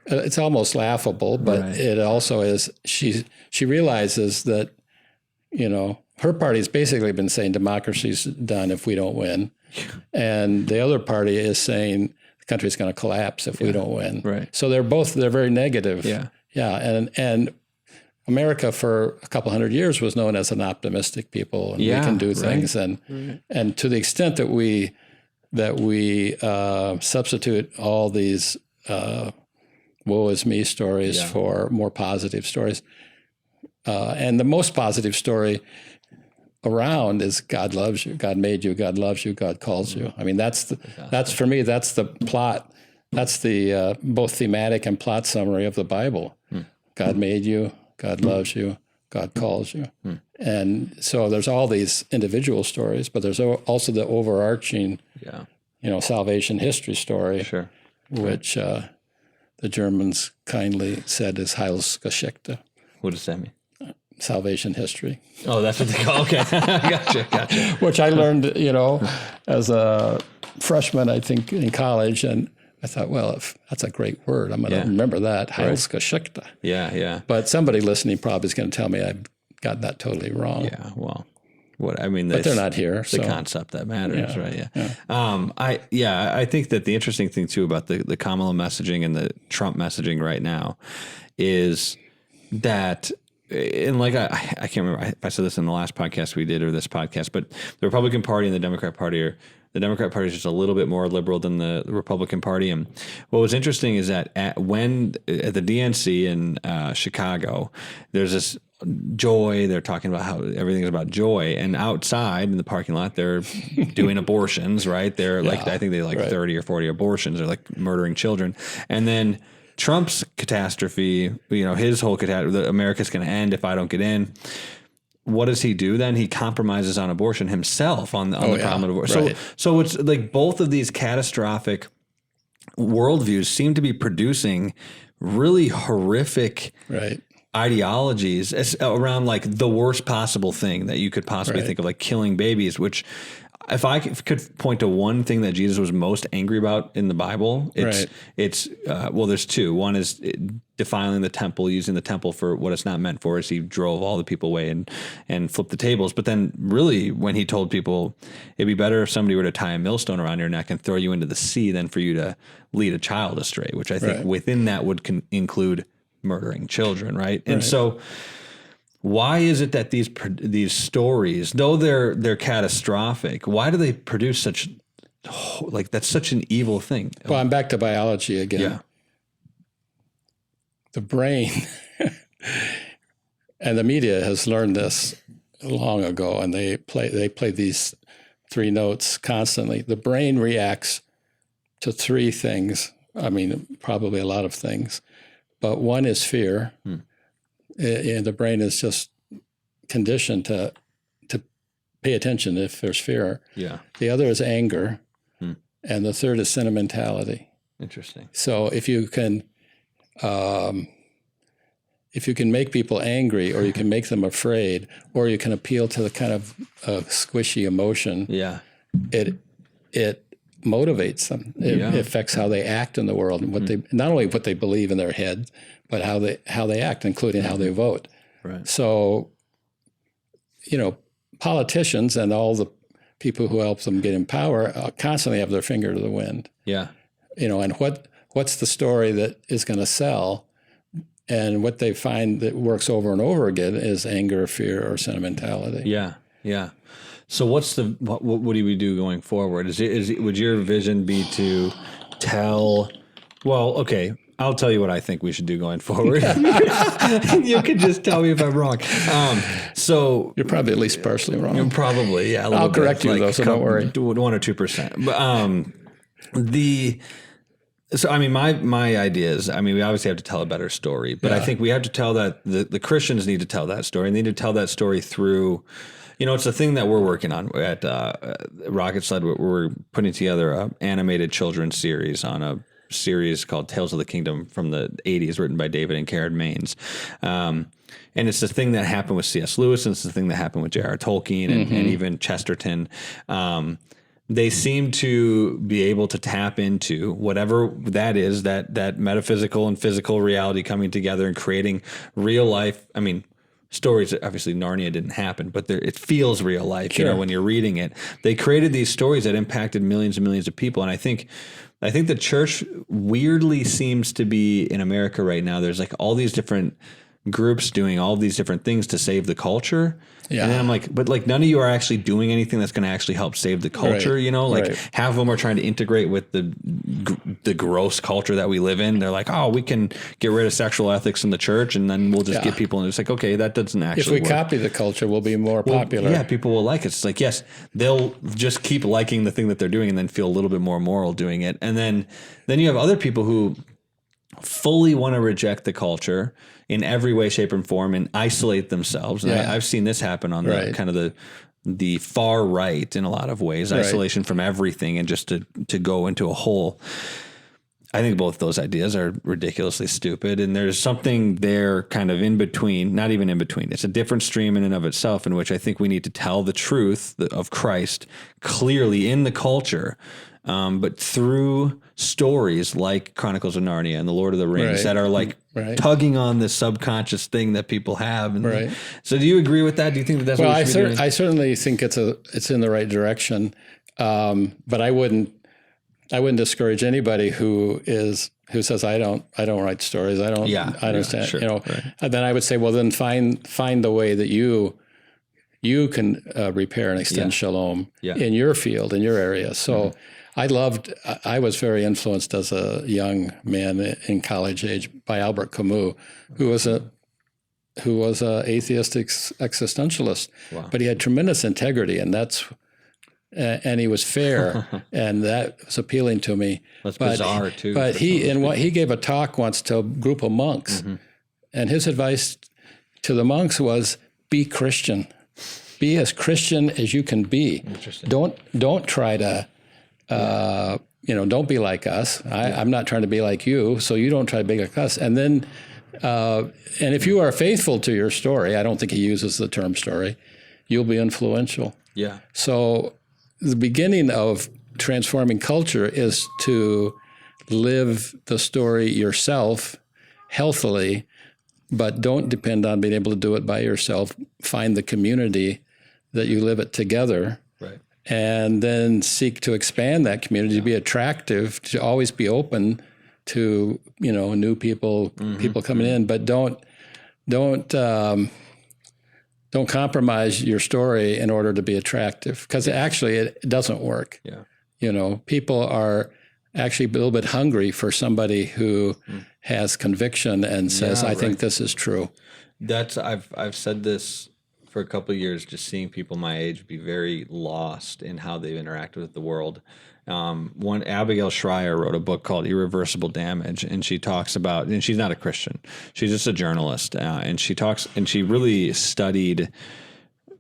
it's almost laughable, but it also is, she realizes that, her party's basically been saying democracy's done if we don't win. And the other party is saying the country's going to collapse if we don't win. Right. So they're very negative. Yeah. Yeah. And America for a couple hundred years was known as an optimistic people, and we can do things. And to the extent that we substitute all these woe is me stories for more positive stories, and the most positive story around is God loves you, God made you, God loves you, God calls you. I mean, that's for me, that's the plot. That's the both thematic and plot summary of the Bible. God made you, God loves you, God calls you. And so there's all these individual stories, but there's also the overarching, salvation history story, which the Germans kindly said is Heilsgeschichte. What does that mean? Salvation history. Oh, that's what they call it. Okay. Gotcha. Which I learned, as a freshman, I think, in college. And I thought, well, that's a great word. I'm going to remember that. Heilsgeschichte. Yeah. But somebody listening probably is going to tell me I've got that totally wrong. Yeah, well, but they're not here. The concept that matters, right? Yeah. I think that the interesting thing, too, about the Kamala messaging and the Trump messaging right now is that, and like I can't remember if I said this in the last podcast we did or this podcast, but the Republican Party and the Democrat Party the Democrat Party is just a little bit more liberal than the Republican Party. And what was interesting is that at the DNC in Chicago, there's this joy. They're talking about how everything's about joy, and outside in the parking lot, they're doing abortions, right? They're I think they 30 or 40 abortions. They're like murdering children. And then Trump's catastrophe, his whole catastrophe, America's going to end if I don't get in. What does he do then? He compromises on abortion himself on the problem of abortion. So it's like both of these catastrophic worldviews seem to be producing really horrific ideologies around like the worst possible thing that you could possibly think of, like killing babies, which if I could point to one thing that Jesus was most angry about in the Bible, it's well, there's two. One is defiling the temple, using the temple for what it's not meant for, as he drove all the people away and flipped the tables. But then really when he told people it'd be better if somebody were to tie a millstone around your neck and throw you into the sea than for you to lead a child astray, which I think within that would include murdering children, right? And so why is it that these stories, though they're catastrophic, why do they produce such, like, that's such an evil thing? Well, I'm back to biology again. Yeah. The brain, and the media has learned this long ago, and they play these three notes constantly. The brain reacts to three things. I mean, probably a lot of things, but one is fear. And the brain is just conditioned to pay attention if there's fear. Yeah. The other is anger, and the third is sentimentality. Interesting. So if you can make people angry, or you can make them afraid, or you can appeal to the kind of squishy emotion, it motivates them. It affects how they act in the world, and what they, not only what they believe in their head, but how they act, including how they vote. Right. So, politicians and all the people who help them get in power constantly have their finger to the wind. Yeah. And what's the story that is going to sell? And what they find that works over and over again is anger, fear, or sentimentality. Yeah. Yeah. So what do we do going forward? Would your vision be to tell? Well, okay, I'll tell you what I think we should do going forward. You can just tell me if I'm wrong. So you're probably at least partially wrong. You're probably, yeah. I'll correct you, though, so don't worry. 1 or 2%. But so I mean, my idea is, I mean, we obviously have to tell a better story, but I think we have to tell that the Christians need to tell that story. And they need to tell that story through. It's a thing that we're working on at Rocket Sled. We're putting together an animated children's series on a series called Tales of the Kingdom from the 80s, written by David and Karen Maines. And it's the thing that happened with C.S. Lewis, and it's the thing that happened with J.R. Tolkien and even Chesterton. They seem to be able to tap into whatever that is, that metaphysical and physical reality coming together and creating real life. I mean, stories, obviously Narnia didn't happen, but it feels real life, when you're reading it. They created these stories that impacted millions and millions of people. And I think the church weirdly seems to be in America right now. There's like all these different groups doing all these different things to save the culture. Yeah. And then I'm like, but like none of you are actually doing anything that's going to actually help save the culture, half of them are trying to integrate with the gross culture that we live in. They're like, oh, we can get rid of sexual ethics in the church and then we'll just get people. And it's like, okay, that doesn't actually work. If we copy the culture, we'll be more popular. Yeah, people will like it. It's like, yes, they'll just keep liking the thing that they're doing and then feel a little bit more moral doing it. And then you have other people who fully want to reject the culture in every way, shape, and form and isolate themselves. And I've seen this happen on the kind of the far right in a lot of ways, isolation from everything and just to go into a hole. I think both those ideas are ridiculously stupid. And there's something there kind of in between, not even in between. It's a different stream in and of itself in which I think we need to tell the truth of Christ clearly in the culture, but through stories like Chronicles of Narnia and The Lord of the Rings that are like tugging on this subconscious thing that people have. And so do you agree with that? Do you think that's what we should be doing? I certainly think it's in the right direction. But I wouldn't discourage anybody who says I don't write stories. I understand. Sure, And then I would say, well, then find the way that you can repair and extend shalom in your field, in your area. So I was very influenced as a young man in college age by Albert Camus, who was a atheistic existentialist, but he had tremendous integrity, and he was fair, and that was appealing to me. That's bizarre too. But he gave a talk once to a group of monks, and his advice to the monks was, be Christian. Be as Christian as you can be. Interesting. Don't try to don't be like us. I'm not trying to be like you, so you don't try to be like us. And then, and if you are faithful to your story, I don't think he uses the term story, you'll be influential. Yeah. So the beginning of transforming culture is to live the story yourself healthily, but don't depend on being able to do it by yourself. Find the community that you live it together. Right. And then seek to expand that community, to be attractive, to always be open to, new people, people coming in, but don't compromise your story in order to be attractive, because actually it doesn't work. Yeah. People are actually a little bit hungry for somebody who has conviction and says, I think this is true. I've said this for a couple of years, just seeing people my age be very lost in how they've interacted with the world. One Abigail Schreier wrote a book called Irreversible Damage, and she talks about, and she's not a Christian, she's just a journalist, and she really studied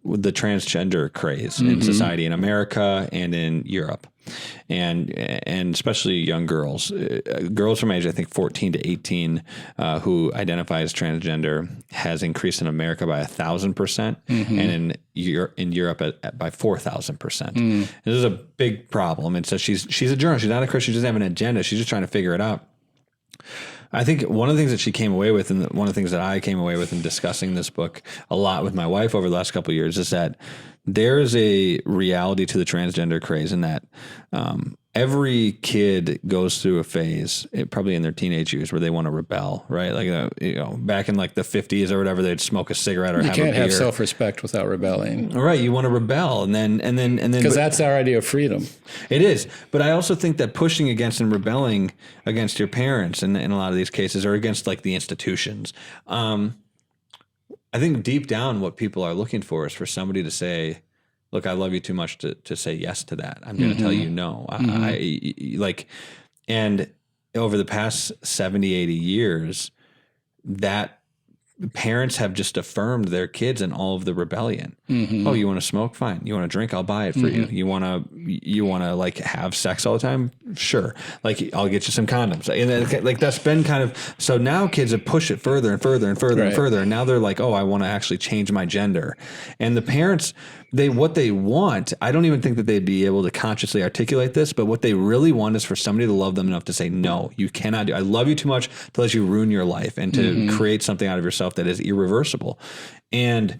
the transgender craze in society in America and in Europe, and especially young girls from age, I think 14 to 18, who identify as transgender, has increased in America by 1,000%, and in Europe by 4,000%. This is a big problem. And so she's a journalist. She's not a Christian. She doesn't have an agenda. She's just trying to figure it out. I think one of the things that she came away with, and one of the things that I came away with in discussing this book a lot with my wife over the last couple of years, is that there's a reality to the transgender craze in that every kid goes through a phase, probably in their teenage years, where they want to rebel, right? Like, back in like the 50s or whatever, they'd smoke a cigarette or have a beer. You can't have self-respect without rebelling. Right. You want to rebel. And then, because that's our idea of freedom. It is. But I also think that pushing against and rebelling against your parents in a lot of these cases, or against like the institutions, I think deep down what people are looking for is for somebody to say, look, I love you too much to say yes to that. I'm going to tell you no. And over the past 70, 80 years, that parents have just affirmed their kids in all of the rebellion. Oh, you want to smoke? Fine. You want to drink? I'll buy it for you. You want to like have sex all the time? Sure. Like, I'll get you some condoms. And like, that's been kind of, so now kids have pushed it further and further and further and further. And now they're like, oh, I want to actually change my gender. And the parents, what they want, I don't even think that they'd be able to consciously articulate this, but what they really want is for somebody to love them enough to say, no, you cannot do. I love you too much to let you ruin your life and to create something out of yourself that is irreversible. And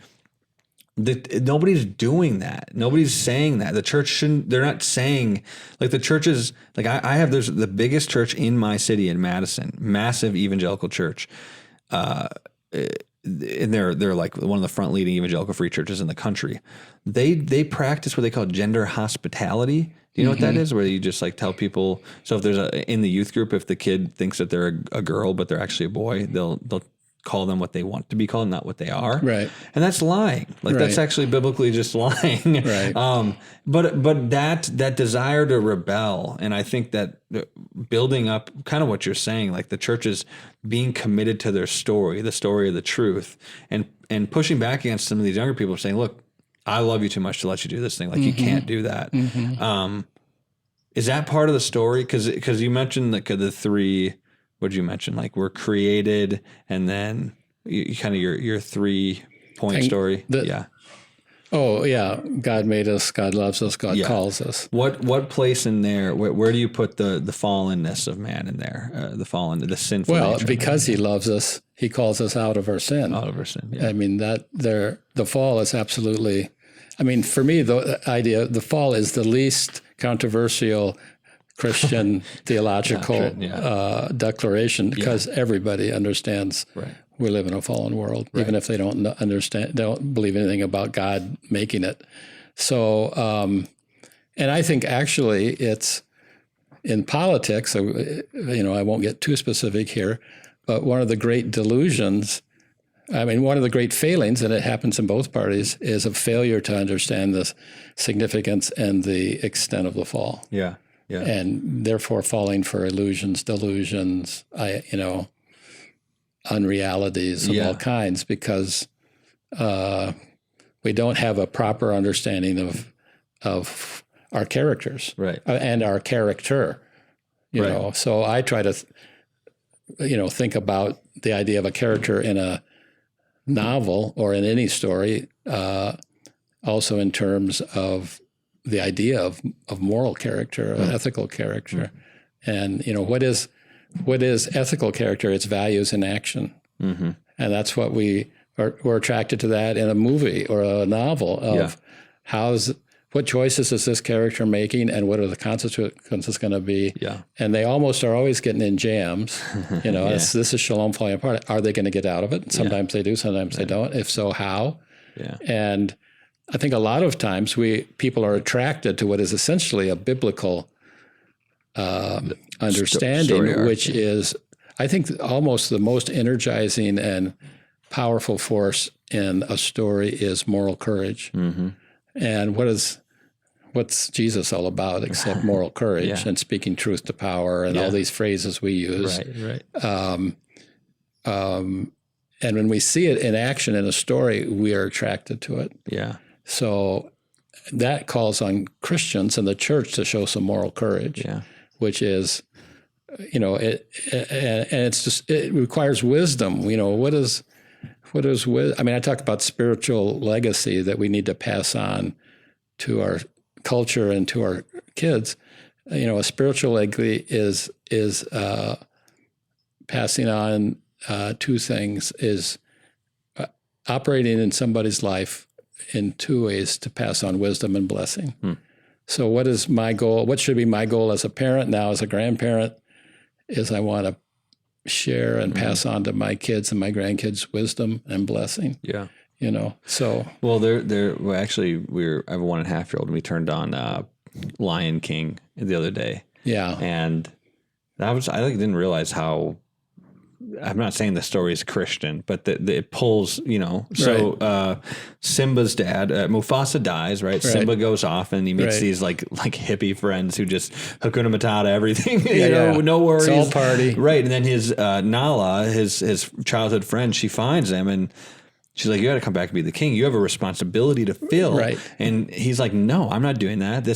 nobody's doing that. Nobody's saying that. The church shouldn't, they're not saying, like, the churches, like there's the biggest church in my city in Madison, massive evangelical church. And they're like one of the front leading evangelical free churches in the country. They practice what they call gender hospitality. Do you know what that is? Where you just like tell people, so if there's in the youth group, if the kid thinks that they're a girl, but they're actually a boy, they'll call them what they want to be called, not what they are. Right. And that's lying. Like, that's actually biblically just lying. Right. But that desire to rebel, and I think that building up kind of what you're saying, like the churches being committed to their story, the story of the truth, and pushing back against some of these younger people, saying, look, I love you too much to let you do this thing. Like, you can't do that. Is that part of the story? Because you mentioned the three. What did you mention? Like, we're created, and then you kind of your 3-point story. Oh yeah, God made us, God loves us, God calls us. What place in there? Where do you put the fallenness of man in there? The sinful. Well, because He loves us, He calls us out of our sin. Out of our sin. Yeah. I mean, the fall is absolutely. I mean, for me, the fall is the least controversial Christian theological declaration, because everybody understands we live in a fallen world, even if they don't believe anything about God making it. So, and I think actually it's in politics, I won't get too specific here, but one of the great delusions, one of the great failings, and it happens in both parties, is a failure to understand the significance and the extent of the fall. Yeah. Yeah. And therefore falling for illusions, delusions, unrealities of all kinds, because we don't have a proper understanding of our characters, and our character. You know, so I try to, think about the idea of a character in a novel or in any story, also in terms of the idea of moral character, ethical character. And, what is ethical character? It's values in action. And that's what we're attracted to that in a movie or a novel of what choices is this character making and what are the consequences going to be? Yeah. And they almost are always getting in jams. This is Shalom falling apart. Are they going to get out of it? Sometimes they do, sometimes they don't. If so, how? Yeah. And I think a lot of times people are attracted to what is essentially a biblical understanding, which is, I think, almost the most energizing and powerful force in a story is moral courage. And what's Jesus all about except moral courage and speaking truth to power and all these phrases we use. Right. And when we see it in action in a story, we are attracted to it. Yeah. So that calls on Christians and the church to show some moral courage, which is, it requires wisdom. What is wisdom? I mean, I talk about spiritual legacy that we need to pass on to our culture and to our kids. A spiritual legacy is passing on two things: is operating in somebody's life in two ways to pass on wisdom and blessing. So what is my goal? What should be my goal as a parent now, as a grandparent, is I want to share and pass on to my kids and my grandkids wisdom and blessing. Yeah. So. Well, I have a 1.5-year-old, and we turned on Lion King the other day. Yeah. And I didn't realize how, I'm not saying the story is Christian, but it pulls, So Simba's dad, Mufasa dies, right? Simba goes off and he meets these like hippie friends who just Hakuna Matata everything, no worries. It's all party. Right. And then his Nala, his childhood friend, she finds him and she's like, you got to come back and be the king. You have a responsibility to fill. Right. And he's like, no, I'm not doing that.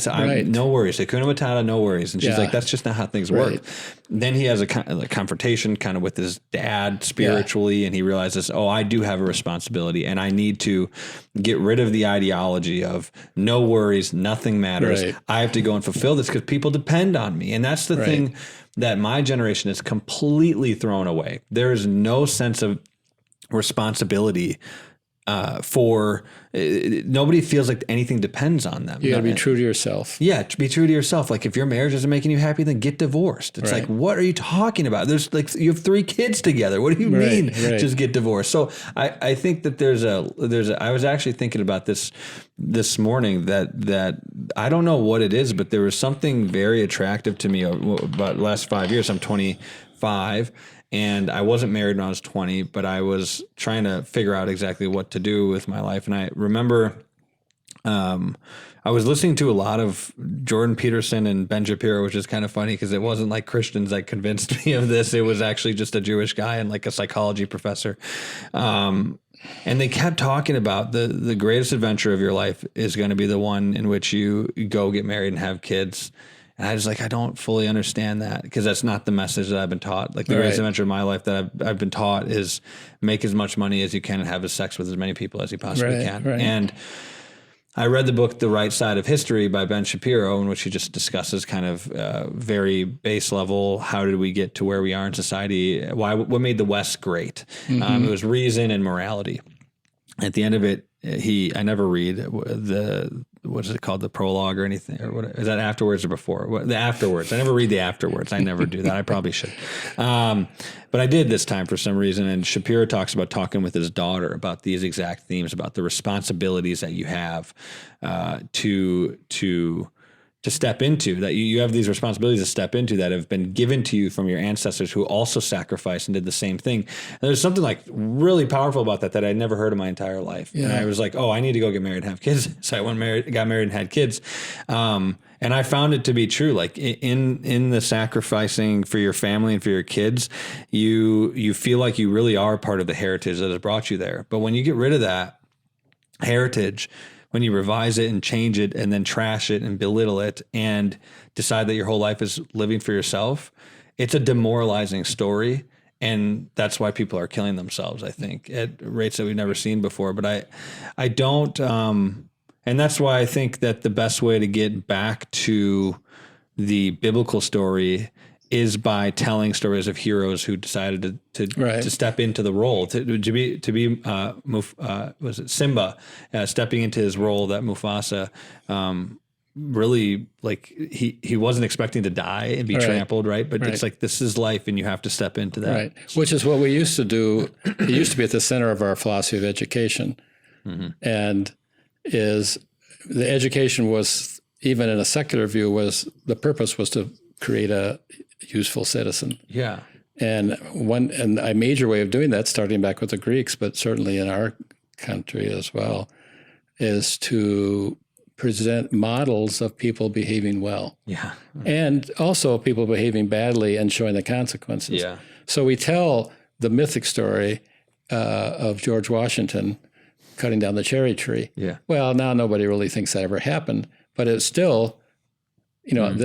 No worries. Hakuna Matata, no worries. And she's like, that's just not how things work. Then he has a confrontation kind of with his dad spiritually. And he realizes, I do have a responsibility and I need to get rid of the ideology of no worries, nothing matters. Right. I have to go and fulfill this because people depend on me. And that's the thing that my generation is completely thrown away. There is no sense of responsibility for nobody feels like anything depends on them. You got to be true to yourself. Yeah, to be true to yourself. Like if your marriage isn't making you happy, then get divorced. It's like, what are you talking about? There's like you have 3 kids together. What do you mean just get divorced? So I think that there's a I was actually thinking about this morning that I don't know what it is, but there was something very attractive to me about the last 5 years. I'm 25. And I wasn't married when I was 20, but I was trying to figure out exactly what to do with my life. And I remember I was listening to a lot of Jordan Peterson and Ben Shapiro, which is kind of funny because it wasn't like Christians that convinced me of this. It was actually just a Jewish guy and like a psychology professor. And they kept talking about the greatest adventure of your life is going to be the one in which you go get married and have kids. And I was like, I don't fully understand that because that's not the message that I've been taught. Like the greatest adventure of my life that I've been taught is make as much money as you can and have sex with as many people as you possibly can. Right. And I read the book, The Right Side of History by Ben Shapiro, in which he just discusses kind of very base level, how did we get to where we are in society? What made the West great? It was reason and morality. At the end of it, I never read what is it called? The prologue or anything? Or what is that afterwards or before? The afterwards. I never read the afterwards. I never do that. I probably should. But I did this time for some reason. And Shapiro talks about talking with his daughter about these exact themes, about the responsibilities that you have to step into, that you have these responsibilities to step into that have been given to you from your ancestors who also sacrificed and did the same thing. And there's something like really powerful about that I'd never heard in my entire life. Yeah. And I was like, I need to go get married and have kids. So I got married and had kids. And I found it to be true. Like in the sacrificing for your family and for your kids, you feel like you really are part of the heritage that has brought you there. But when you get rid of that heritage, when you revise it and change it and then trash it and belittle it and decide that your whole life is living for yourself, it's a demoralizing story. And that's why people are killing themselves, I think, at rates that we've never seen before. But I don't, and And that's why I think that the best way to get back to the biblical story is by telling stories of heroes who decided to step into the role, was it Simba stepping into his role that Mufasa really, like, he wasn't expecting to die and be trampled, right? But it's like, this is life and you have to step into that. Right, which is what we used to do. It used to be at the center of our philosophy of education. And the education was, even in a secular view, the purpose was to create a useful citizen. Yeah. And a major way of doing that, starting back with the Greeks, but certainly in our country as well, is to present models of people behaving well. Yeah. And also people behaving badly and showing the consequences. Yeah. So we tell the mythic story of George Washington cutting down the cherry tree. Yeah. Well, now nobody really thinks that ever happened, but it's still,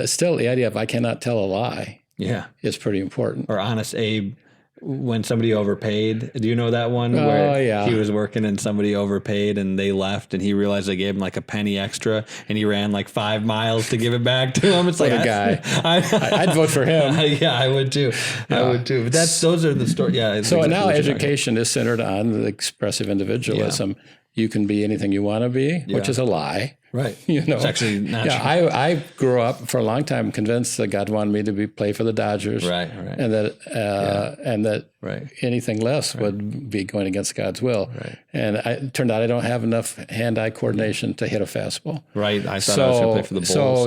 still the idea of I cannot tell a lie. Yeah. Is pretty important. Or Honest Abe, when somebody overpaid. Do you know that one? Where he was working and somebody overpaid and they left and he realized they gave him like a penny extra and he ran like 5 miles to give it back to him. It's what like a guy. I'd vote for him. Yeah, I would too. Yeah. I would too. But those are the stories. Yeah. So now education is centered on the expressive individualism. Yeah. You can be anything you want to be, which is a lie. Right. It's actually not true. I grew up for a long time convinced that God wanted me to play for the Dodgers. Right. And that anything less would be going against God's will. Right. And it turned out I don't have enough hand-eye coordination to hit a fastball. Right. I thought I was going to play for the Bulls. So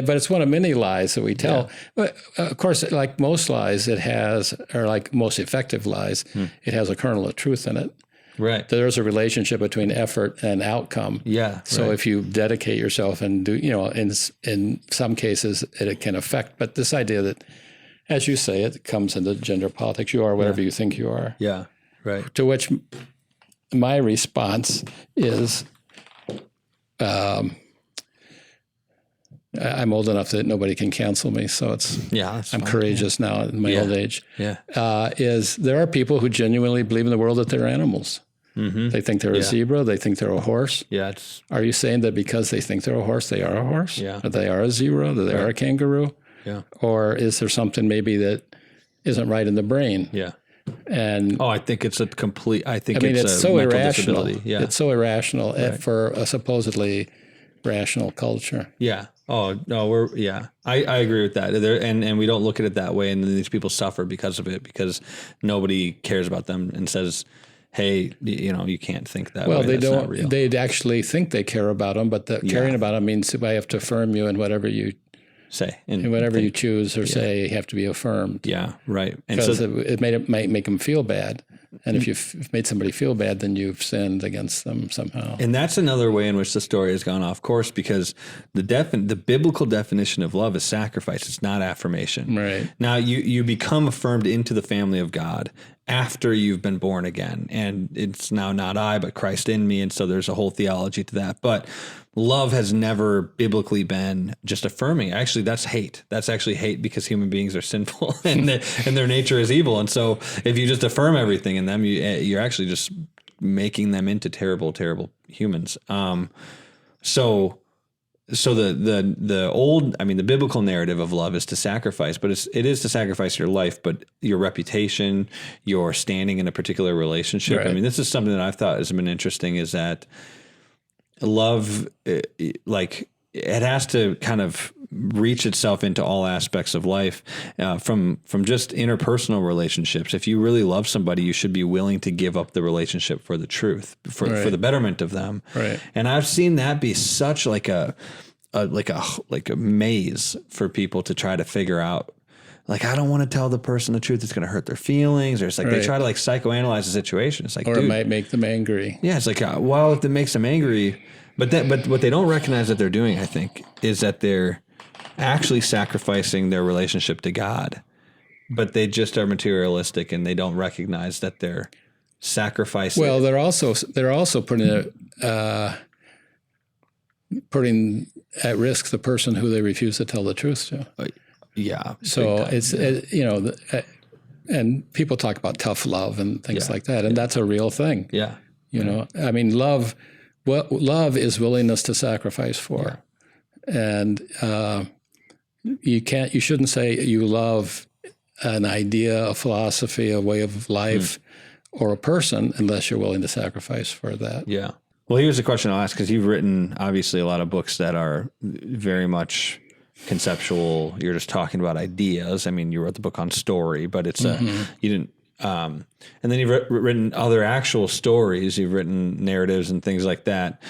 but it's one of many lies that we tell. Yeah. But of course, like most lies, or like most effective lies, it has a kernel of truth in it. Right. There's a relationship between effort and outcome. Yeah. So if you dedicate yourself and do, in some cases it can affect, but this idea that, as you say, it comes into gender politics, you are whatever you think you are. Yeah. Right. To which my response is, I'm old enough that nobody can cancel me, so I'm courageous now in my old age. Yeah. Is there are people who genuinely believe in the world that they're animals. Mm-hmm. They think they're a zebra. They think they're a horse. Yeah. Are you saying that because they think they're a horse, they are a horse? Yeah. That they are a zebra? That they are a kangaroo? Yeah. Or is there something maybe that isn't right in the brain? Yeah. And I think it's a complete. it's so irrational. Yeah. It's so irrational for a supposedly rational culture. Yeah. Oh no, I agree with that. And we don't look at it that way, and then these people suffer because of it, because nobody cares about them and says, hey, you can't think that way. Well, they don't. They'd actually think they care about them, but caring about them means I have to affirm you in whatever you say, and whatever you choose or say, you have to be affirmed. Yeah, right. And because it might make them feel bad. And if you've made somebody feel bad, then you've sinned against them somehow. And that's another way in which the story has gone off course, because the biblical definition of love is sacrifice. It's not affirmation. Right. Now, you become affirmed into the family of God after you've been born again. And it's now not I, but Christ in me. And so there's a whole theology to that. But love has never biblically been just affirming. Actually, that's hate. That's actually hate, because human beings are sinful and their nature is evil. And so if you just affirm everything in them, you're actually just making them into terrible, terrible humans. So the biblical narrative of love is to sacrifice, but it is to sacrifice your life, but your reputation, your standing in a particular relationship. Right. I mean, this is something that I've thought has been interesting, is that love, it has to kind of reach itself into all aspects of life, from just interpersonal relationships. If you really love somebody, you should be willing to give up the relationship for the truth, for the betterment of them. Right. And I've seen that be such like a maze for people to try to figure out. Like, I don't want to tell the person the truth. It's going to hurt their feelings. Or it's like they try to psychoanalyze the situation. It's like, or it might make them angry. Yeah, it's like, well, if it makes them angry, but what they don't recognize that they're doing, I think, is that they're actually sacrificing their relationship to God, but they just are materialistic and they don't recognize that they're sacrificing. Well, they're also putting at risk the person who they refuse to tell the truth to. Yeah. So and people talk about tough love and things like that, and that's a real thing. Yeah. I mean, love love is willingness to sacrifice for. And you shouldn't say you love an idea, a philosophy, a way of life, or a person unless you're willing to sacrifice for that. Yeah. Well, here's a question I'll ask, because you've written obviously a lot of books that are very much conceptual. You're just talking about ideas. I mean, you wrote the book on story, but it's you didn't. And then you've written other actual stories. You've written narratives and things like that.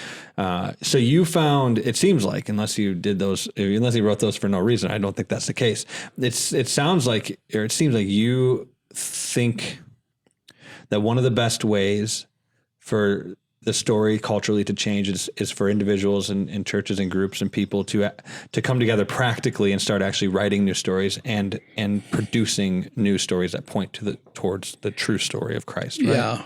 So you found, it seems like, unless you wrote those for no reason, I don't think that's the case. It sounds like, or it seems like you think that one of the best ways for the story culturally to change is for individuals and churches and groups and people to come together practically and start actually writing new stories and producing new stories that point towards the true story of Christ. Right? Yeah.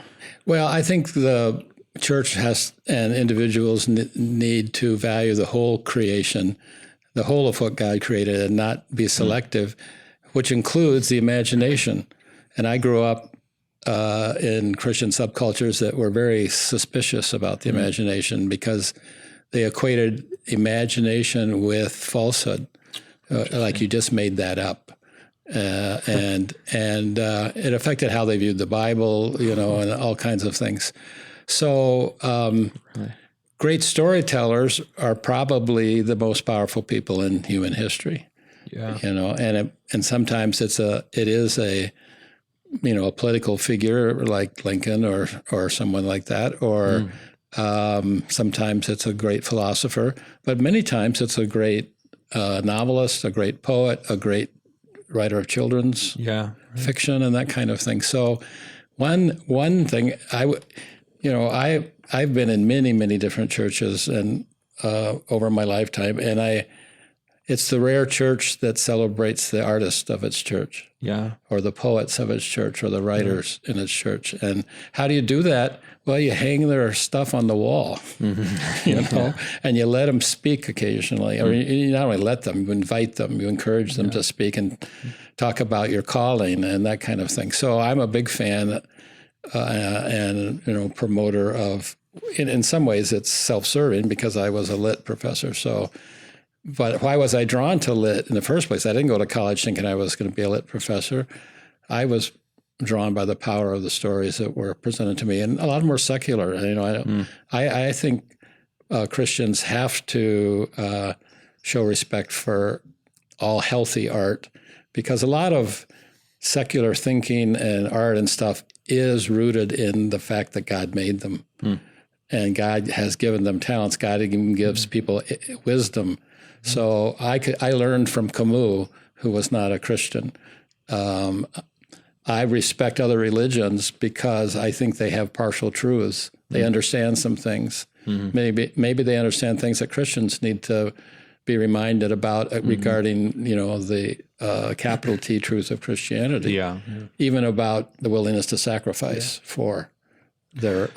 Well, I think the church and individuals need to value the whole creation, the whole of what God created, and not be selective, which includes the imagination. And I grew up in Christian subcultures that were very suspicious about the imagination because they equated imagination with falsehood, like you just made that up, and it affected how they viewed the Bible, and all kinds of things. So great storytellers are probably the most powerful people in human history. Yeah, and sometimes it is a political figure like Lincoln or someone like that, or sometimes it's a great philosopher, but many times it's a great novelist, a great poet, a great writer of children's fiction and that kind of thing. So one thing I've been in many different churches and over my lifetime, and it's the rare church that celebrates the artist of its church, or the poets of its church, or the writers in its church. And how do you do that? Well, you hang their stuff on the wall, and you let them speak occasionally. Or you not only let them, you invite them, you encourage them to speak and talk about your calling and that kind of thing. So I'm a big fan and promoter of. In some ways, it's self-serving because I was a lit professor, so. But why was I drawn to lit in the first place? I didn't go to college thinking I was going to be a lit professor. I was drawn by the power of the stories that were presented to me, and a lot of them were secular. I think Christians have to show respect for all healthy art, because a lot of secular thinking and art and stuff is rooted in the fact that God made them, and God has given them talents. God even gives people wisdom. So I learned from Camus, who was not a Christian. I respect other religions because I think they have partial truths. They understand some things. Maybe they understand things that Christians need to be reminded about regarding, the capital T truths of Christianity. Even about the willingness to sacrifice for their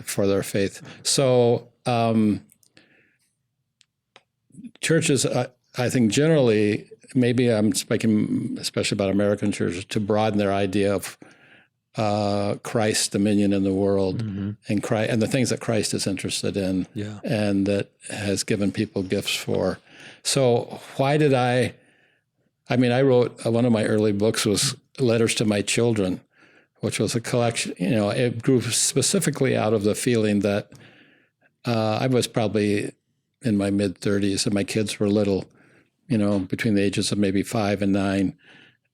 faith. So churches, I think generally, maybe I'm speaking especially about American churches, to broaden their idea of Christ's dominion in the world and the things that Christ is interested in and that has given people gifts for. So why did I wrote, one of my early books was Letters to My Children, which was a collection, it grew specifically out of the feeling that I was probably in my mid-30s and my kids were little, between the ages of maybe 5 and 9.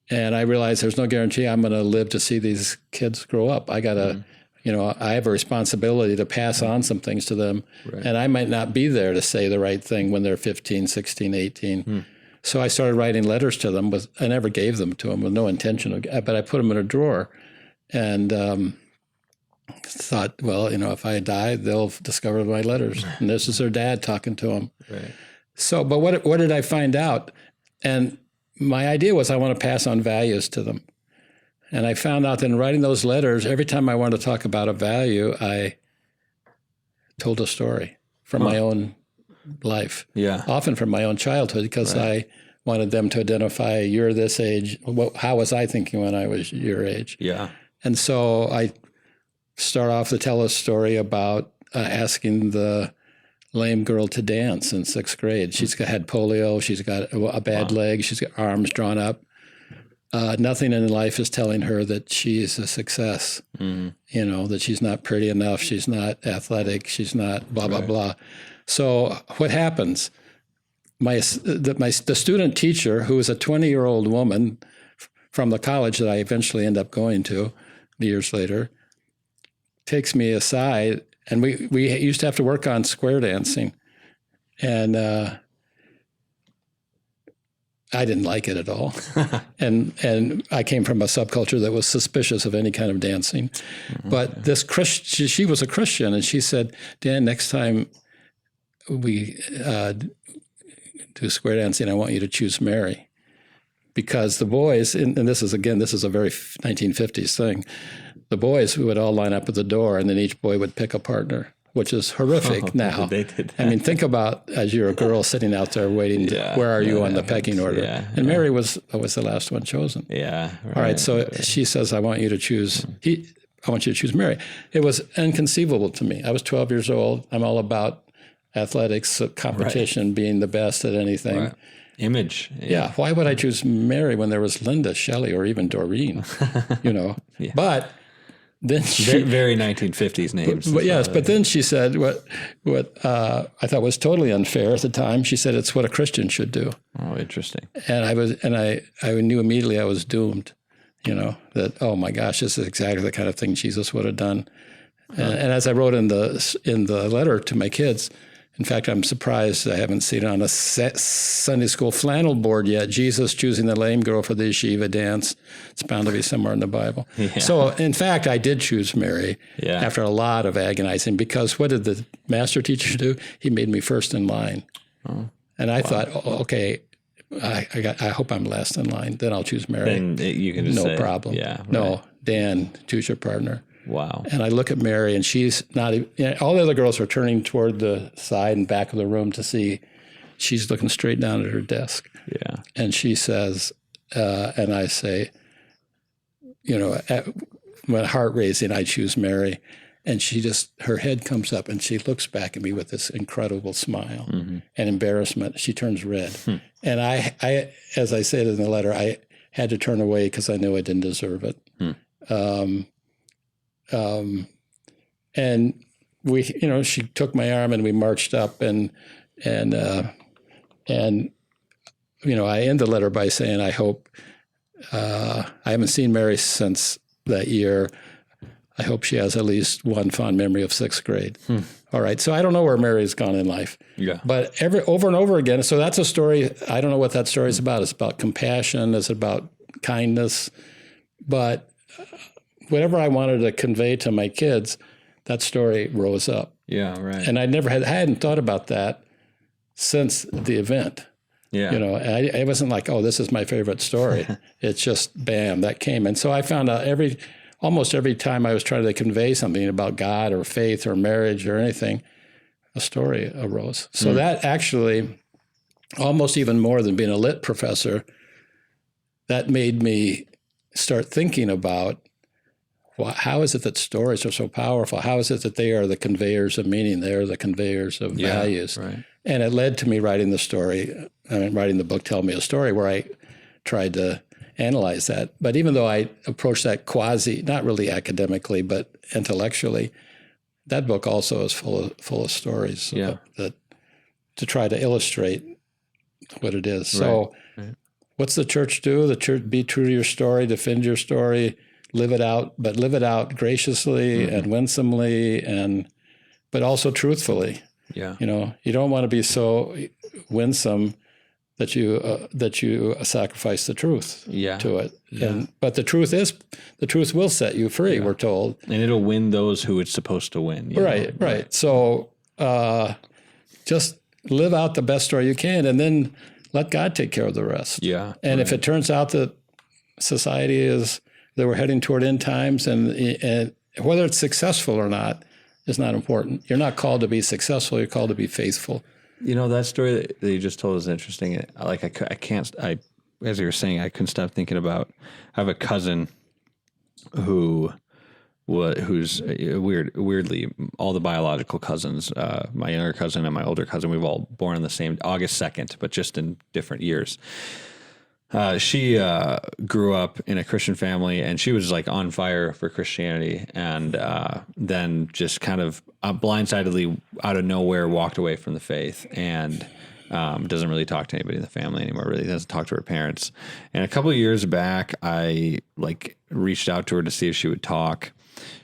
And I realized there's no guarantee I'm going to live to see these kids grow up. I got to, I have a responsibility to pass on some things to them. Right. And I might not be there to say the right thing when they're 15, 16, 18. So I started writing letters to them. I never gave them to them with no intention, but I put them in a drawer and thought, well, if I die, they'll discover my letters. And this is their dad talking to them. Right. So, but what did I find out? And my idea was I want to pass on values to them. And I found out that in writing those letters, every time I wanted to talk about a value, I told a story from my own life. Often from my own childhood, because I wanted them to identify, you're this age. How was I thinking when I was your age? And so I start off to tell a story about asking the lame girl to dance in 6th grade. She's had polio. She's got a bad leg. She's got arms drawn up. Nothing in life is telling her that she is a success, that she's not pretty enough, she's not athletic, she's not blah, blah, blah. So what happens? The student teacher, who is a 20-year-old woman from the college that I eventually end up going to years later, takes me aside, and we used to have to work on square dancing. And I didn't like it at all. and I came from a subculture that was suspicious of any kind of dancing. But this she was a Christian, and she said, Dan, next time we do square dancing, I want you to choose Mary. Because the boys, and this is a very 1950s thing, the boys would all line up at the door, and then each boy would pick a partner, which is horrific now. They did that. I mean, think about as you're a girl sitting out there waiting, where are you on the pecking order? And Mary was the last one chosen. Yeah. Right, all right, so she says, I want you to choose Mary. It was inconceivable to me. I was 12 years old. I'm all about athletics, competition, being the best at anything. Right. Image. Yeah. Why would I choose Mary when there was Linda, Shelley, or even Doreen? But then she very 1950s names. But then she said what I thought was totally unfair at the time. She said it's what a Christian should do. Oh, interesting. And I knew immediately I was doomed. That oh my gosh, this is exactly the kind of thing Jesus would have done. And as I wrote in the letter to my kids. In fact, I'm surprised I haven't seen it on a Sunday school flannel board yet. Jesus choosing the lame girl for the yeshiva dance. It's bound to be somewhere in the Bible. Yeah. So, in fact, I did choose Mary after a lot of agonizing, because what did the master teacher do? He made me first in line. Oh, and I thought, okay, I hope I'm last in line. Then I'll choose Mary. Then you can just no problem. Yeah, right. No, Dan, choose your partner. Wow. And I look at Mary, and she's not, all the other girls are turning toward the side and back of the room to see. She's looking straight down at her desk. Yeah. And she says, and I say, when heart racing, I choose Mary. And her head comes up, and she looks back at me with this incredible smile and embarrassment. She turns red. And I, as I said in the letter, I had to turn away because I knew I didn't deserve it. And we, she took my arm and we marched up and I end the letter by saying, I hope, I haven't seen Mary since that year. I hope she has at least one fond memory of 6th grade. All right. So I don't know where Mary's gone in life. Yeah. But over and over again. So that's a story. I don't know what that story is about. It's about compassion. It's about kindness. But whatever I wanted to convey to my kids, that story rose up. Yeah, right. And I hadn't thought about that since the event. Yeah. I wasn't like, oh, this is my favorite story. It's just, bam, that came. And so I found out almost every time I was trying to convey something about God or faith or marriage or anything, a story arose. So that actually, almost even more than being a lit professor, that made me start thinking about, how is it that stories are so powerful? How is it that they are the conveyors of meaning? They are the conveyors of values. Right. And it led to me writing the book, Tell Me a Story, where I tried to analyze that. But even though I approached that not really academically, but intellectually, that book also is full of stories that to try to illustrate what it is. So what's the church do? The church, be true to your story, defend your story, live it out graciously and winsomely, but also truthfully. Yeah. You don't want to be so winsome that you sacrifice the truth to it. Yeah. But the truth will set you free, we're told. And it'll win those who it's supposed to win. Right. So just live out the best story you can, and then let God take care of the rest. Yeah. And if it turns out that society that we're heading toward end times, and whether it's successful or not is not important. You're not called to be successful. You're called to be faithful. That story that you just told is interesting. As you were saying, I couldn't stop thinking about, I have a cousin who who's weirdly all the biological cousins, my younger cousin and my older cousin, we've all born on the same August 2nd, but just in different years. She grew up in a Christian family, and she was like on fire for Christianity, and then just kind of blindsidedly out of nowhere walked away from the faith, and doesn't really talk to anybody in the family anymore. Really doesn't talk to her parents. And a couple of years back, I like reached out to her to see if she would talk.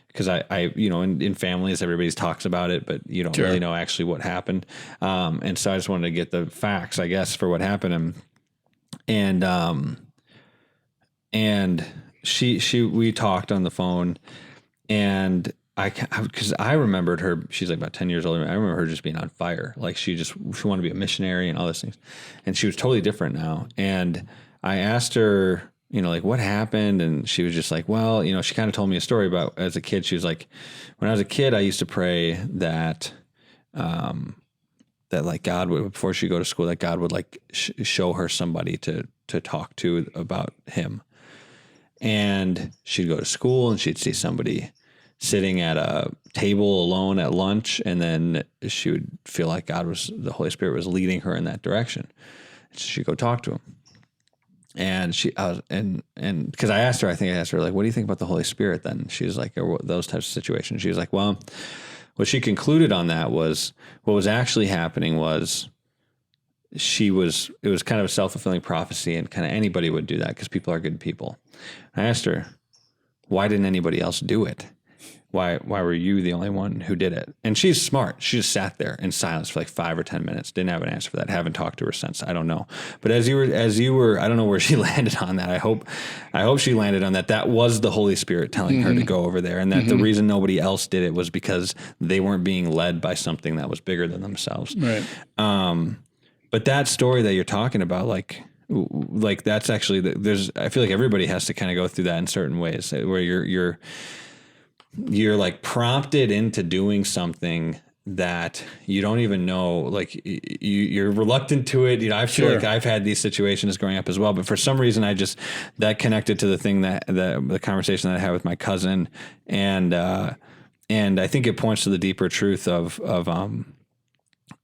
Because I, in families, everybody talks about it, but you don't really know actually what happened. And so I just wanted to get the facts, I guess, for what happened. And we talked on the phone, and because I remembered her, she's like about 10 years older. I remember her just being on fire. Like she wanted to be a missionary and all those things. And she was totally different now. And I asked her, like what happened? And she was just like, well, she kind of told me a story about as a kid. She was like, when I was a kid, I used to pray that like God would, before she'd go to school, that God would like show her somebody to talk to about him. And she'd go to school and she'd see somebody sitting at a table alone at lunch. And then she would feel like the Holy Spirit was leading her in that direction. So she'd go talk to him. And because I asked her, like, what do you think about the Holy Spirit then? She was like, those types of situations. She was like, well, what she concluded on that was what was actually happening was it was kind of a self-fulfilling prophecy, and kind of anybody would do that because people are good people. I asked her, why didn't anybody else do it? Why were you the only one who did it? And she's smart. She just sat there in silence for like 5 or 10 minutes. Didn't have an answer for that. Haven't talked to her since. I don't know. But as you were, I don't know where she landed on that. I hope she landed on that. That was the Holy Spirit telling her to go over there, and that the reason nobody else did it was because they weren't being led by something that was bigger than themselves. Right. But that story that you're talking about, like that's actually I feel like everybody has to kind of go through that in certain ways, where you're like prompted into doing something that you don't even know, like you're reluctant to it. I feel like I've had these situations growing up as well, but for some reason that connected to the thing the conversation that I had with my cousin. And I think it points to the deeper truth of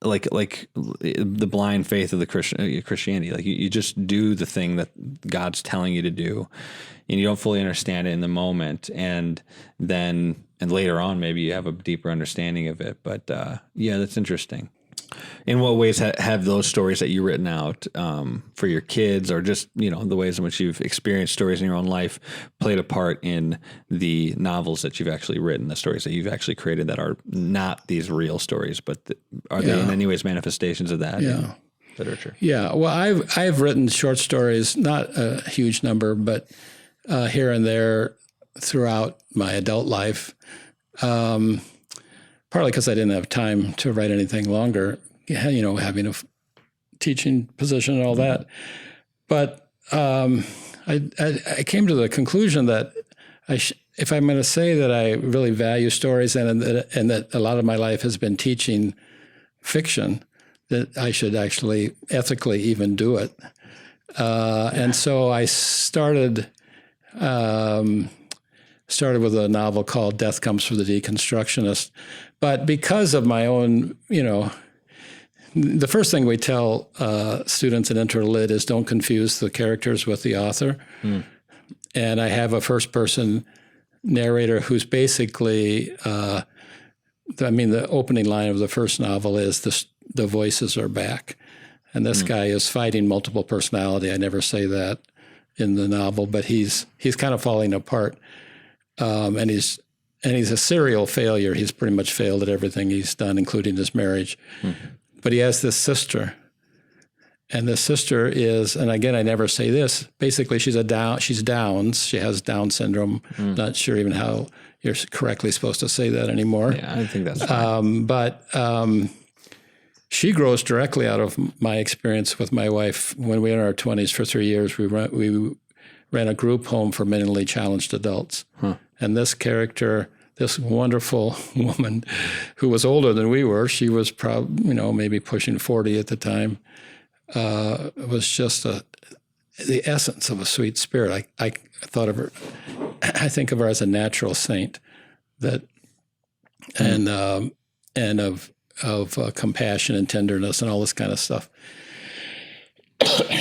like the blind faith of the Christianity. Like you just do the thing that God's telling you to do, and you don't fully understand it in the moment. And later on, maybe you have a deeper understanding of it. But that's interesting. In what ways have those stories that you've written out for your kids, or just, the ways in which you've experienced stories in your own life, played a part in the novels that you've actually written, the stories that you've actually created that are not these real stories, but are they in any ways manifestations of that in literature? Yeah. Well, I've written short stories, not a huge number, but here and there throughout my adult life. Partly because I didn't have time to write anything longer, having a teaching position and all that. But I came to the conclusion that if I'm going to say that I really value stories and that a lot of my life has been teaching fiction, that I should actually ethically even do it. And so I started with a novel called Death Comes for the Deconstructionist. But because of my own, the first thing we tell students in Interlit is don't confuse the characters with the author. And I have a first-person narrator who's basically, the opening line of the first novel is the voices are back. And this guy is fighting multiple personality. I never say that in the novel, but he's kind of falling apart. And he's a serial failure. He's pretty much failed at everything he's done, including his marriage. But he has this sister, and this sister is, and again, I never say this. Basically, she's Downs. She has Down syndrome. Not sure even how you're correctly supposed to say that anymore. Yeah, I think that's fine. But she grows directly out of my experience with my wife. When we were in our 20s for 3 years, we ran a group home for mentally challenged adults. And this character, this wonderful woman who was older than we were, she was probably, maybe pushing 40 at the time, was just the essence of a sweet spirit. I thought of her, I think of her as a natural saint. that and of compassion and tenderness and all this kind of stuff.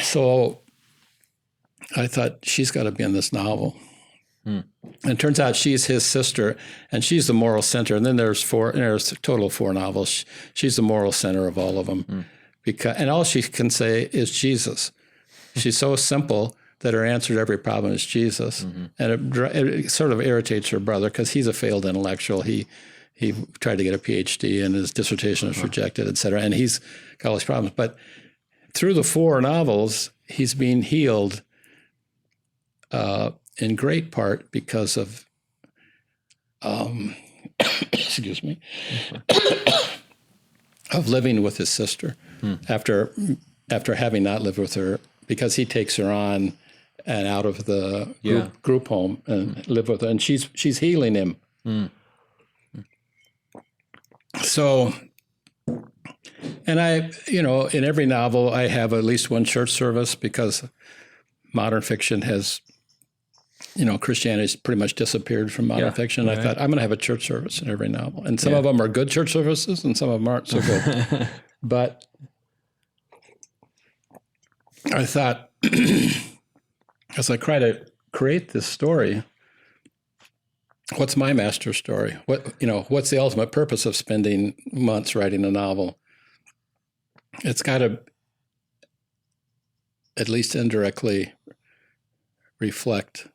So I thought, she's got to be in this novel. And it turns out she's his sister, and she's the moral center. And then there's a total of 4 novels. She's the moral center of all of them. And all she can say is Jesus. She's so simple that her answer to every problem is Jesus. And it sort of irritates her brother because he's a failed intellectual. He tried to get a Ph.D. and his dissertation was rejected, et cetera. And he's got all these problems. But through the 4 novels, he's being healed in great part because of, excuse me, of living with his sister after having not lived with her, because he takes her on and out of the group home and live with her, and she's healing him. So, and I, in every novel, I have at least one church service, because modern fiction has, Christianity's pretty much disappeared from modern fiction. I thought, I'm going to have a church service in every novel. And some of them are good church services and some of them aren't so good. But I thought, as I try to create this story, what's my master story? What's the ultimate purpose of spending months writing a novel? It's got to at least indirectly reflect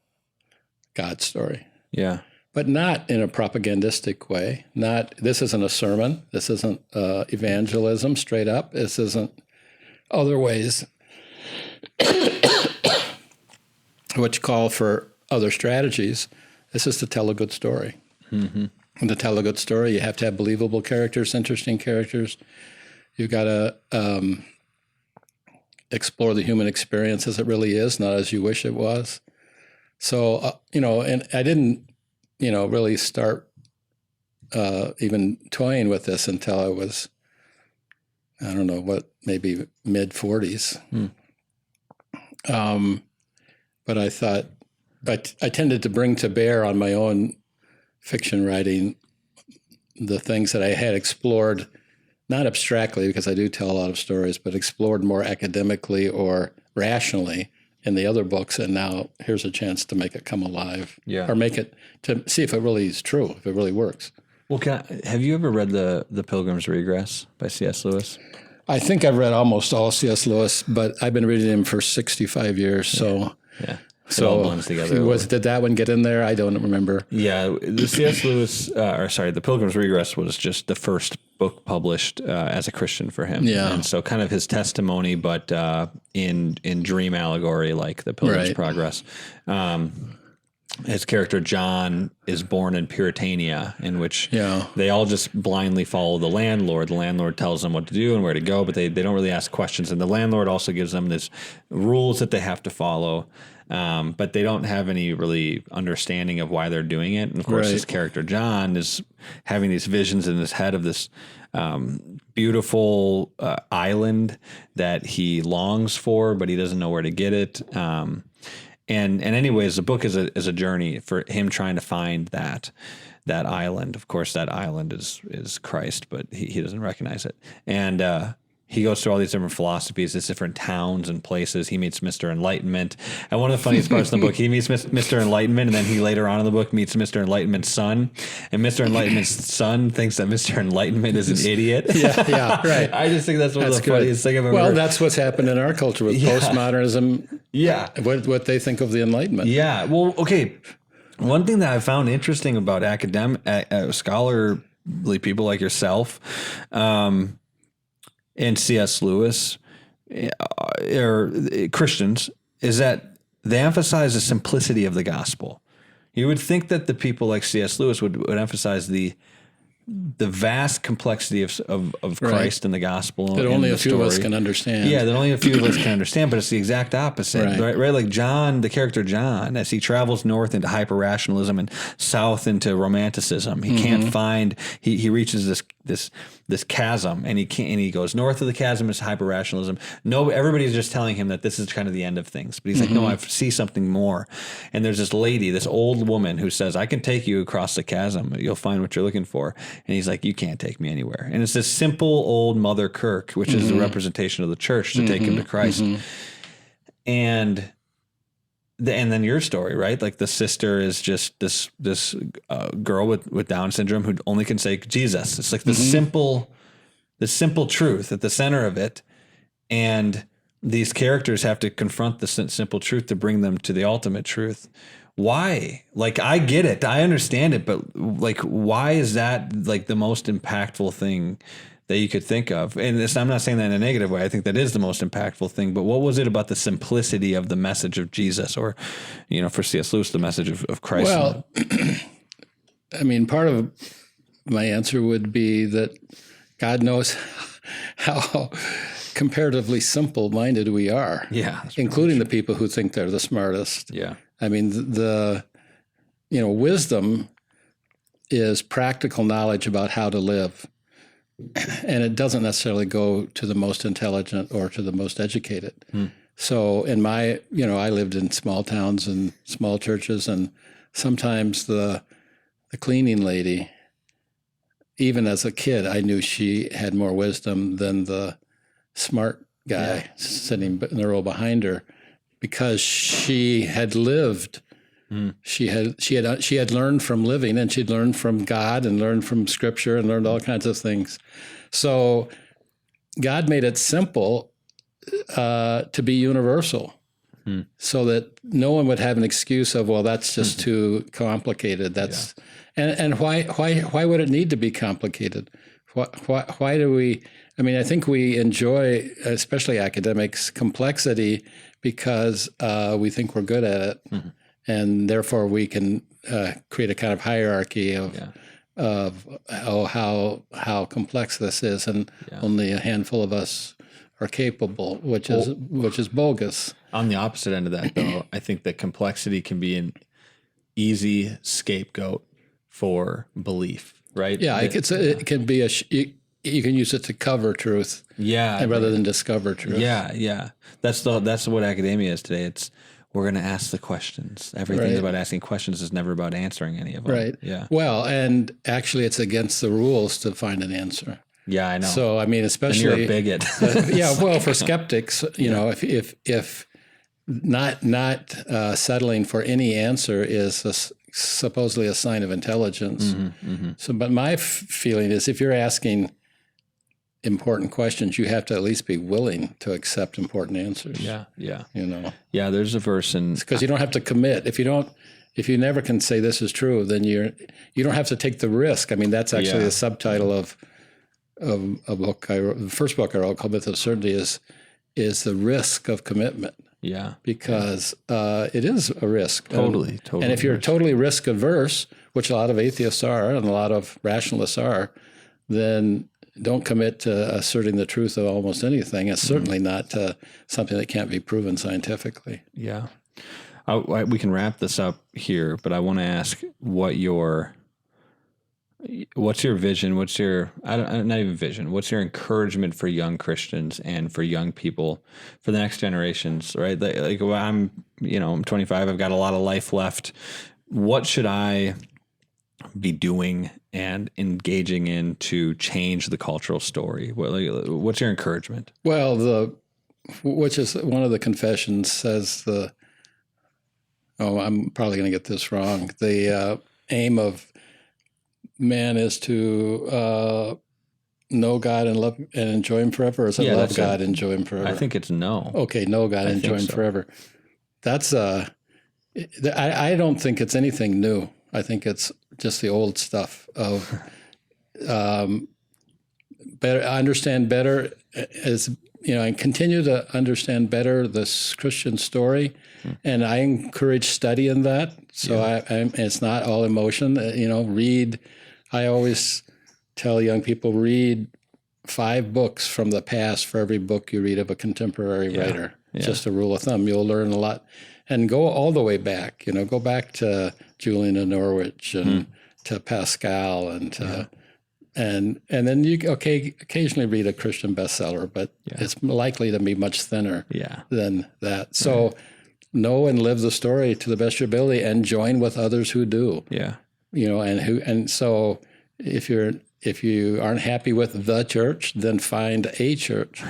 God's story. Yeah. But not in a propagandistic way. This isn't a sermon. This isn't evangelism straight up. This isn't other ways which call for other strategies. This is to tell a good story. And to tell a good story, you have to have believable characters, interesting characters. You've got to explore the human experience as it really is, not as you wish it was. So, and I didn't, really start even toying with this until I was, I don't know, maybe mid-40s. But I thought, I tended to bring to bear on my own fiction writing the things that I had explored, not abstractly, because I do tell a lot of stories, but explored more academically or rationally in the other books. And now here's a chance to make it come alive, or make it, to see if it really is true, if it really works. Well, have you ever read the Pilgrim's Regress by C.S. Lewis? I think I've read almost all C.S. Lewis, but I've been reading him for 65 years. So, it all blends together. Did that one get in there? I don't remember. Yeah, the C.S. Lewis, the Pilgrim's Regress was just the first book published as a Christian for him. Yeah, and so kind of his testimony, but in dream allegory, like the Pilgrim's Progress. His character John is born in Puritania, in which they all just blindly follow the landlord. The landlord tells them what to do and where to go, but they don't really ask questions. And the landlord also gives them these rules that they have to follow, but they don't have any really understanding of why they're doing it. And of course, his character John is having these visions in his head of this beautiful island that he longs for, but he doesn't know where to get it. And anyways, the book is a journey for him trying to find that island. Of course, that island is Christ, but he doesn't recognize it. And he goes through all these different philosophies, these different towns and places. He meets Mr. Enlightenment. And one of the funniest parts in the book, he meets Mr. Enlightenment, and then he later on in the book meets Mr. Enlightenment's son. And Mr. Enlightenment's son thinks that Mr. Enlightenment is an idiot. Yeah, right. I just think that's one of the funniest things I've ever heard. Well, that's what's happened in our culture with postmodernism. Yeah. What they think of the Enlightenment. Yeah. Well, okay. One thing that I found interesting about scholarly people like yourself, and C.S. Lewis, or Christians, is that they emphasize the simplicity of the gospel. You would think that the people like C.S. Lewis would emphasize the the vast complexity of Christ and the gospel that only a few of us can understand. Yeah, that only a few of us can understand, but it's the exact opposite, right? Like John, the character John, as he travels north into hyper-rationalism and south into romanticism, he can't find, he reaches this chasm, and he goes north of the chasm is hyper-rationalism. No, everybody's just telling him that this is kind of the end of things, but he's like, no, I see something more. And there's this lady, this old woman who says, I can take you across the chasm. You'll find what you're looking for. And he's like, you can't take me anywhere. And it's this simple old Mother Kirk, which is the representation of the church to take him to Christ. And then your story, right? Like the sister is just this girl with Down syndrome who only can say Jesus. It's like the simple truth at the center of it. And these characters have to confront the simple truth to bring them to the ultimate truth. Why? Like, I get it. I understand it. But like, why is that like the most impactful thing that you could think of? And I'm not saying that in a negative way. I think that is the most impactful thing. But what was it about the simplicity of the message of Jesus, or, for C.S. Lewis, the message of Christ? Well, I mean, part of my answer would be that God knows how comparatively simple-minded we are. Yeah. Including the people who think they're the smartest. Yeah. I mean, wisdom is practical knowledge about how to live. And it doesn't necessarily go to the most intelligent or to the most educated. So in I lived in small towns and small churches, and sometimes the cleaning lady, even as a kid, I knew she had more wisdom than the smart guy sitting in the row behind her, because she had lived. She had learned from living, and she'd learned from God and learned from Scripture and learned all kinds of things. So God made it simple to be universal, so that no one would have an excuse of, well, that's just too complicated. That's and why would it need to be complicated? Why do we? I mean, I think we enjoy, especially academics, complexity because we think we're good at it. And therefore, we can create a kind of hierarchy of how complex this is, and only a handful of us are capable, which is bogus. On the opposite end of that, though, I think that complexity can be an easy scapegoat for belief, right? Yeah, it can be you can use it to cover truth, rather than discover truth. Yeah. That's what academia is today. We're going to ask the questions. Everything's about asking questions. It's never about answering any of them. Right. Yeah. Well, and actually, it's against the rules to find an answer. Yeah, I know. So, I mean, especially... And you're a bigot. Well, for skeptics, if not settling for any answer is supposedly a sign of intelligence. So, but my feeling is, if you're asking important questions, you have to at least be willing to accept important answers. Yeah. Yeah, there's a verse in... Because you don't have to commit. If you never can say this is true, then you don't have to take the risk. I mean, that's actually the subtitle of a book I wrote. The first book I wrote, called Myth of Certainty, is the risk of commitment. Yeah. Because it is a risk. Totally. And if you're totally risk averse, which a lot of atheists are and a lot of rationalists are, then don't commit to asserting the truth of almost anything. It's certainly not something that can't be proven scientifically. Yeah. We can wrap this up here, but I want to ask what's your vision? What's your encouragement for young Christians and for young people for the next generations, right? Like I'm 25, I've got a lot of life left. What should I be doing and engaging in to change the cultural story? What's your encouragement? Well, which is one of the confessions says I'm probably going to get this wrong. The aim of man is to know God and love and enjoy Him forever, or is it love God and enjoy Him forever? I think it's no. Okay, know God and enjoy Him forever. That's I don't think it's anything new. I think it's just the old stuff of understand better and continue to understand better this Christian story. And I encourage study in that. So it's not all emotion. Read. I always tell young people, read 5 books from the past for every book you read of a contemporary writer. Yeah. Just a rule of thumb. You'll learn a lot. And go all the way back. Go back to Julian of Norwich and to Pascal and to, and then you occasionally read a Christian bestseller, but it's likely to be much thinner than that. So know and live the story to the best of your ability, and join with others who do. Yeah. And so if you aren't happy with the church, then find a church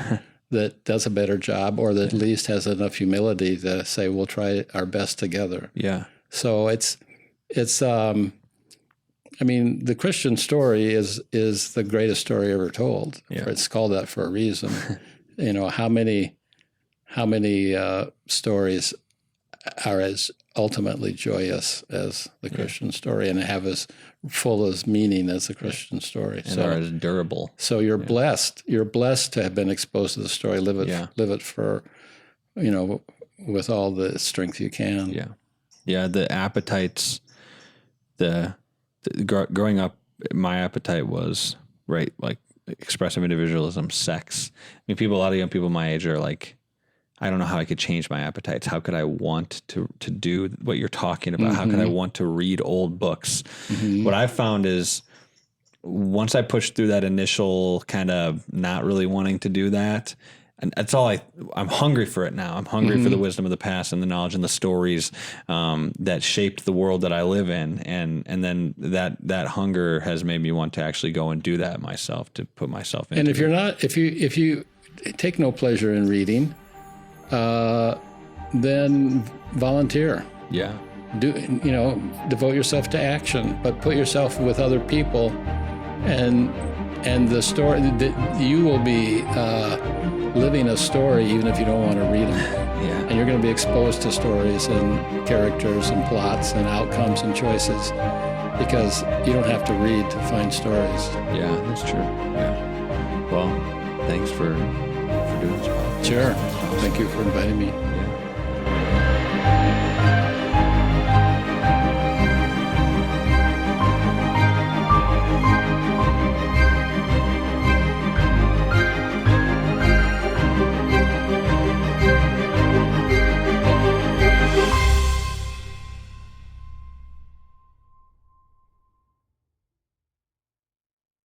that does a better job, or that at least has enough humility to say, we'll try our best together. Yeah. So it's the Christian story is the greatest story ever told. Yeah. It's called that for a reason. How many stories are as ultimately joyous as the Christian story, and have as full as meaning as the Christian story, and are as durable. So you're blessed. You're blessed to have been exposed to the story. Live it for, with all the strength you can. Yeah, yeah. The appetites. Growing up, my appetite was like expressive individualism, sex. A lot of young people my age are like, I don't know how I could change my appetites. How could I want to do what you're talking about? How could I want to read old books? What I've found is, once I push through that initial kind of not really wanting to do that, and that's all I'm hungry for it now. I'm hungry for the wisdom of the past and the knowledge and the stories that shaped the world that I live in. And then that hunger has made me want to actually go and do that myself, to put myself into. And if you take no pleasure in reading, then volunteer. Yeah. Devote yourself to action, but put yourself with other people, and the story that you will be living a story, even if you don't want to read them. Yeah. And you're going to be exposed to stories and characters and plots and outcomes and choices, because you don't have to read to find stories. Yeah, that's true. Yeah. Well, thanks for doing this podcast. Sure. Thank you for inviting me.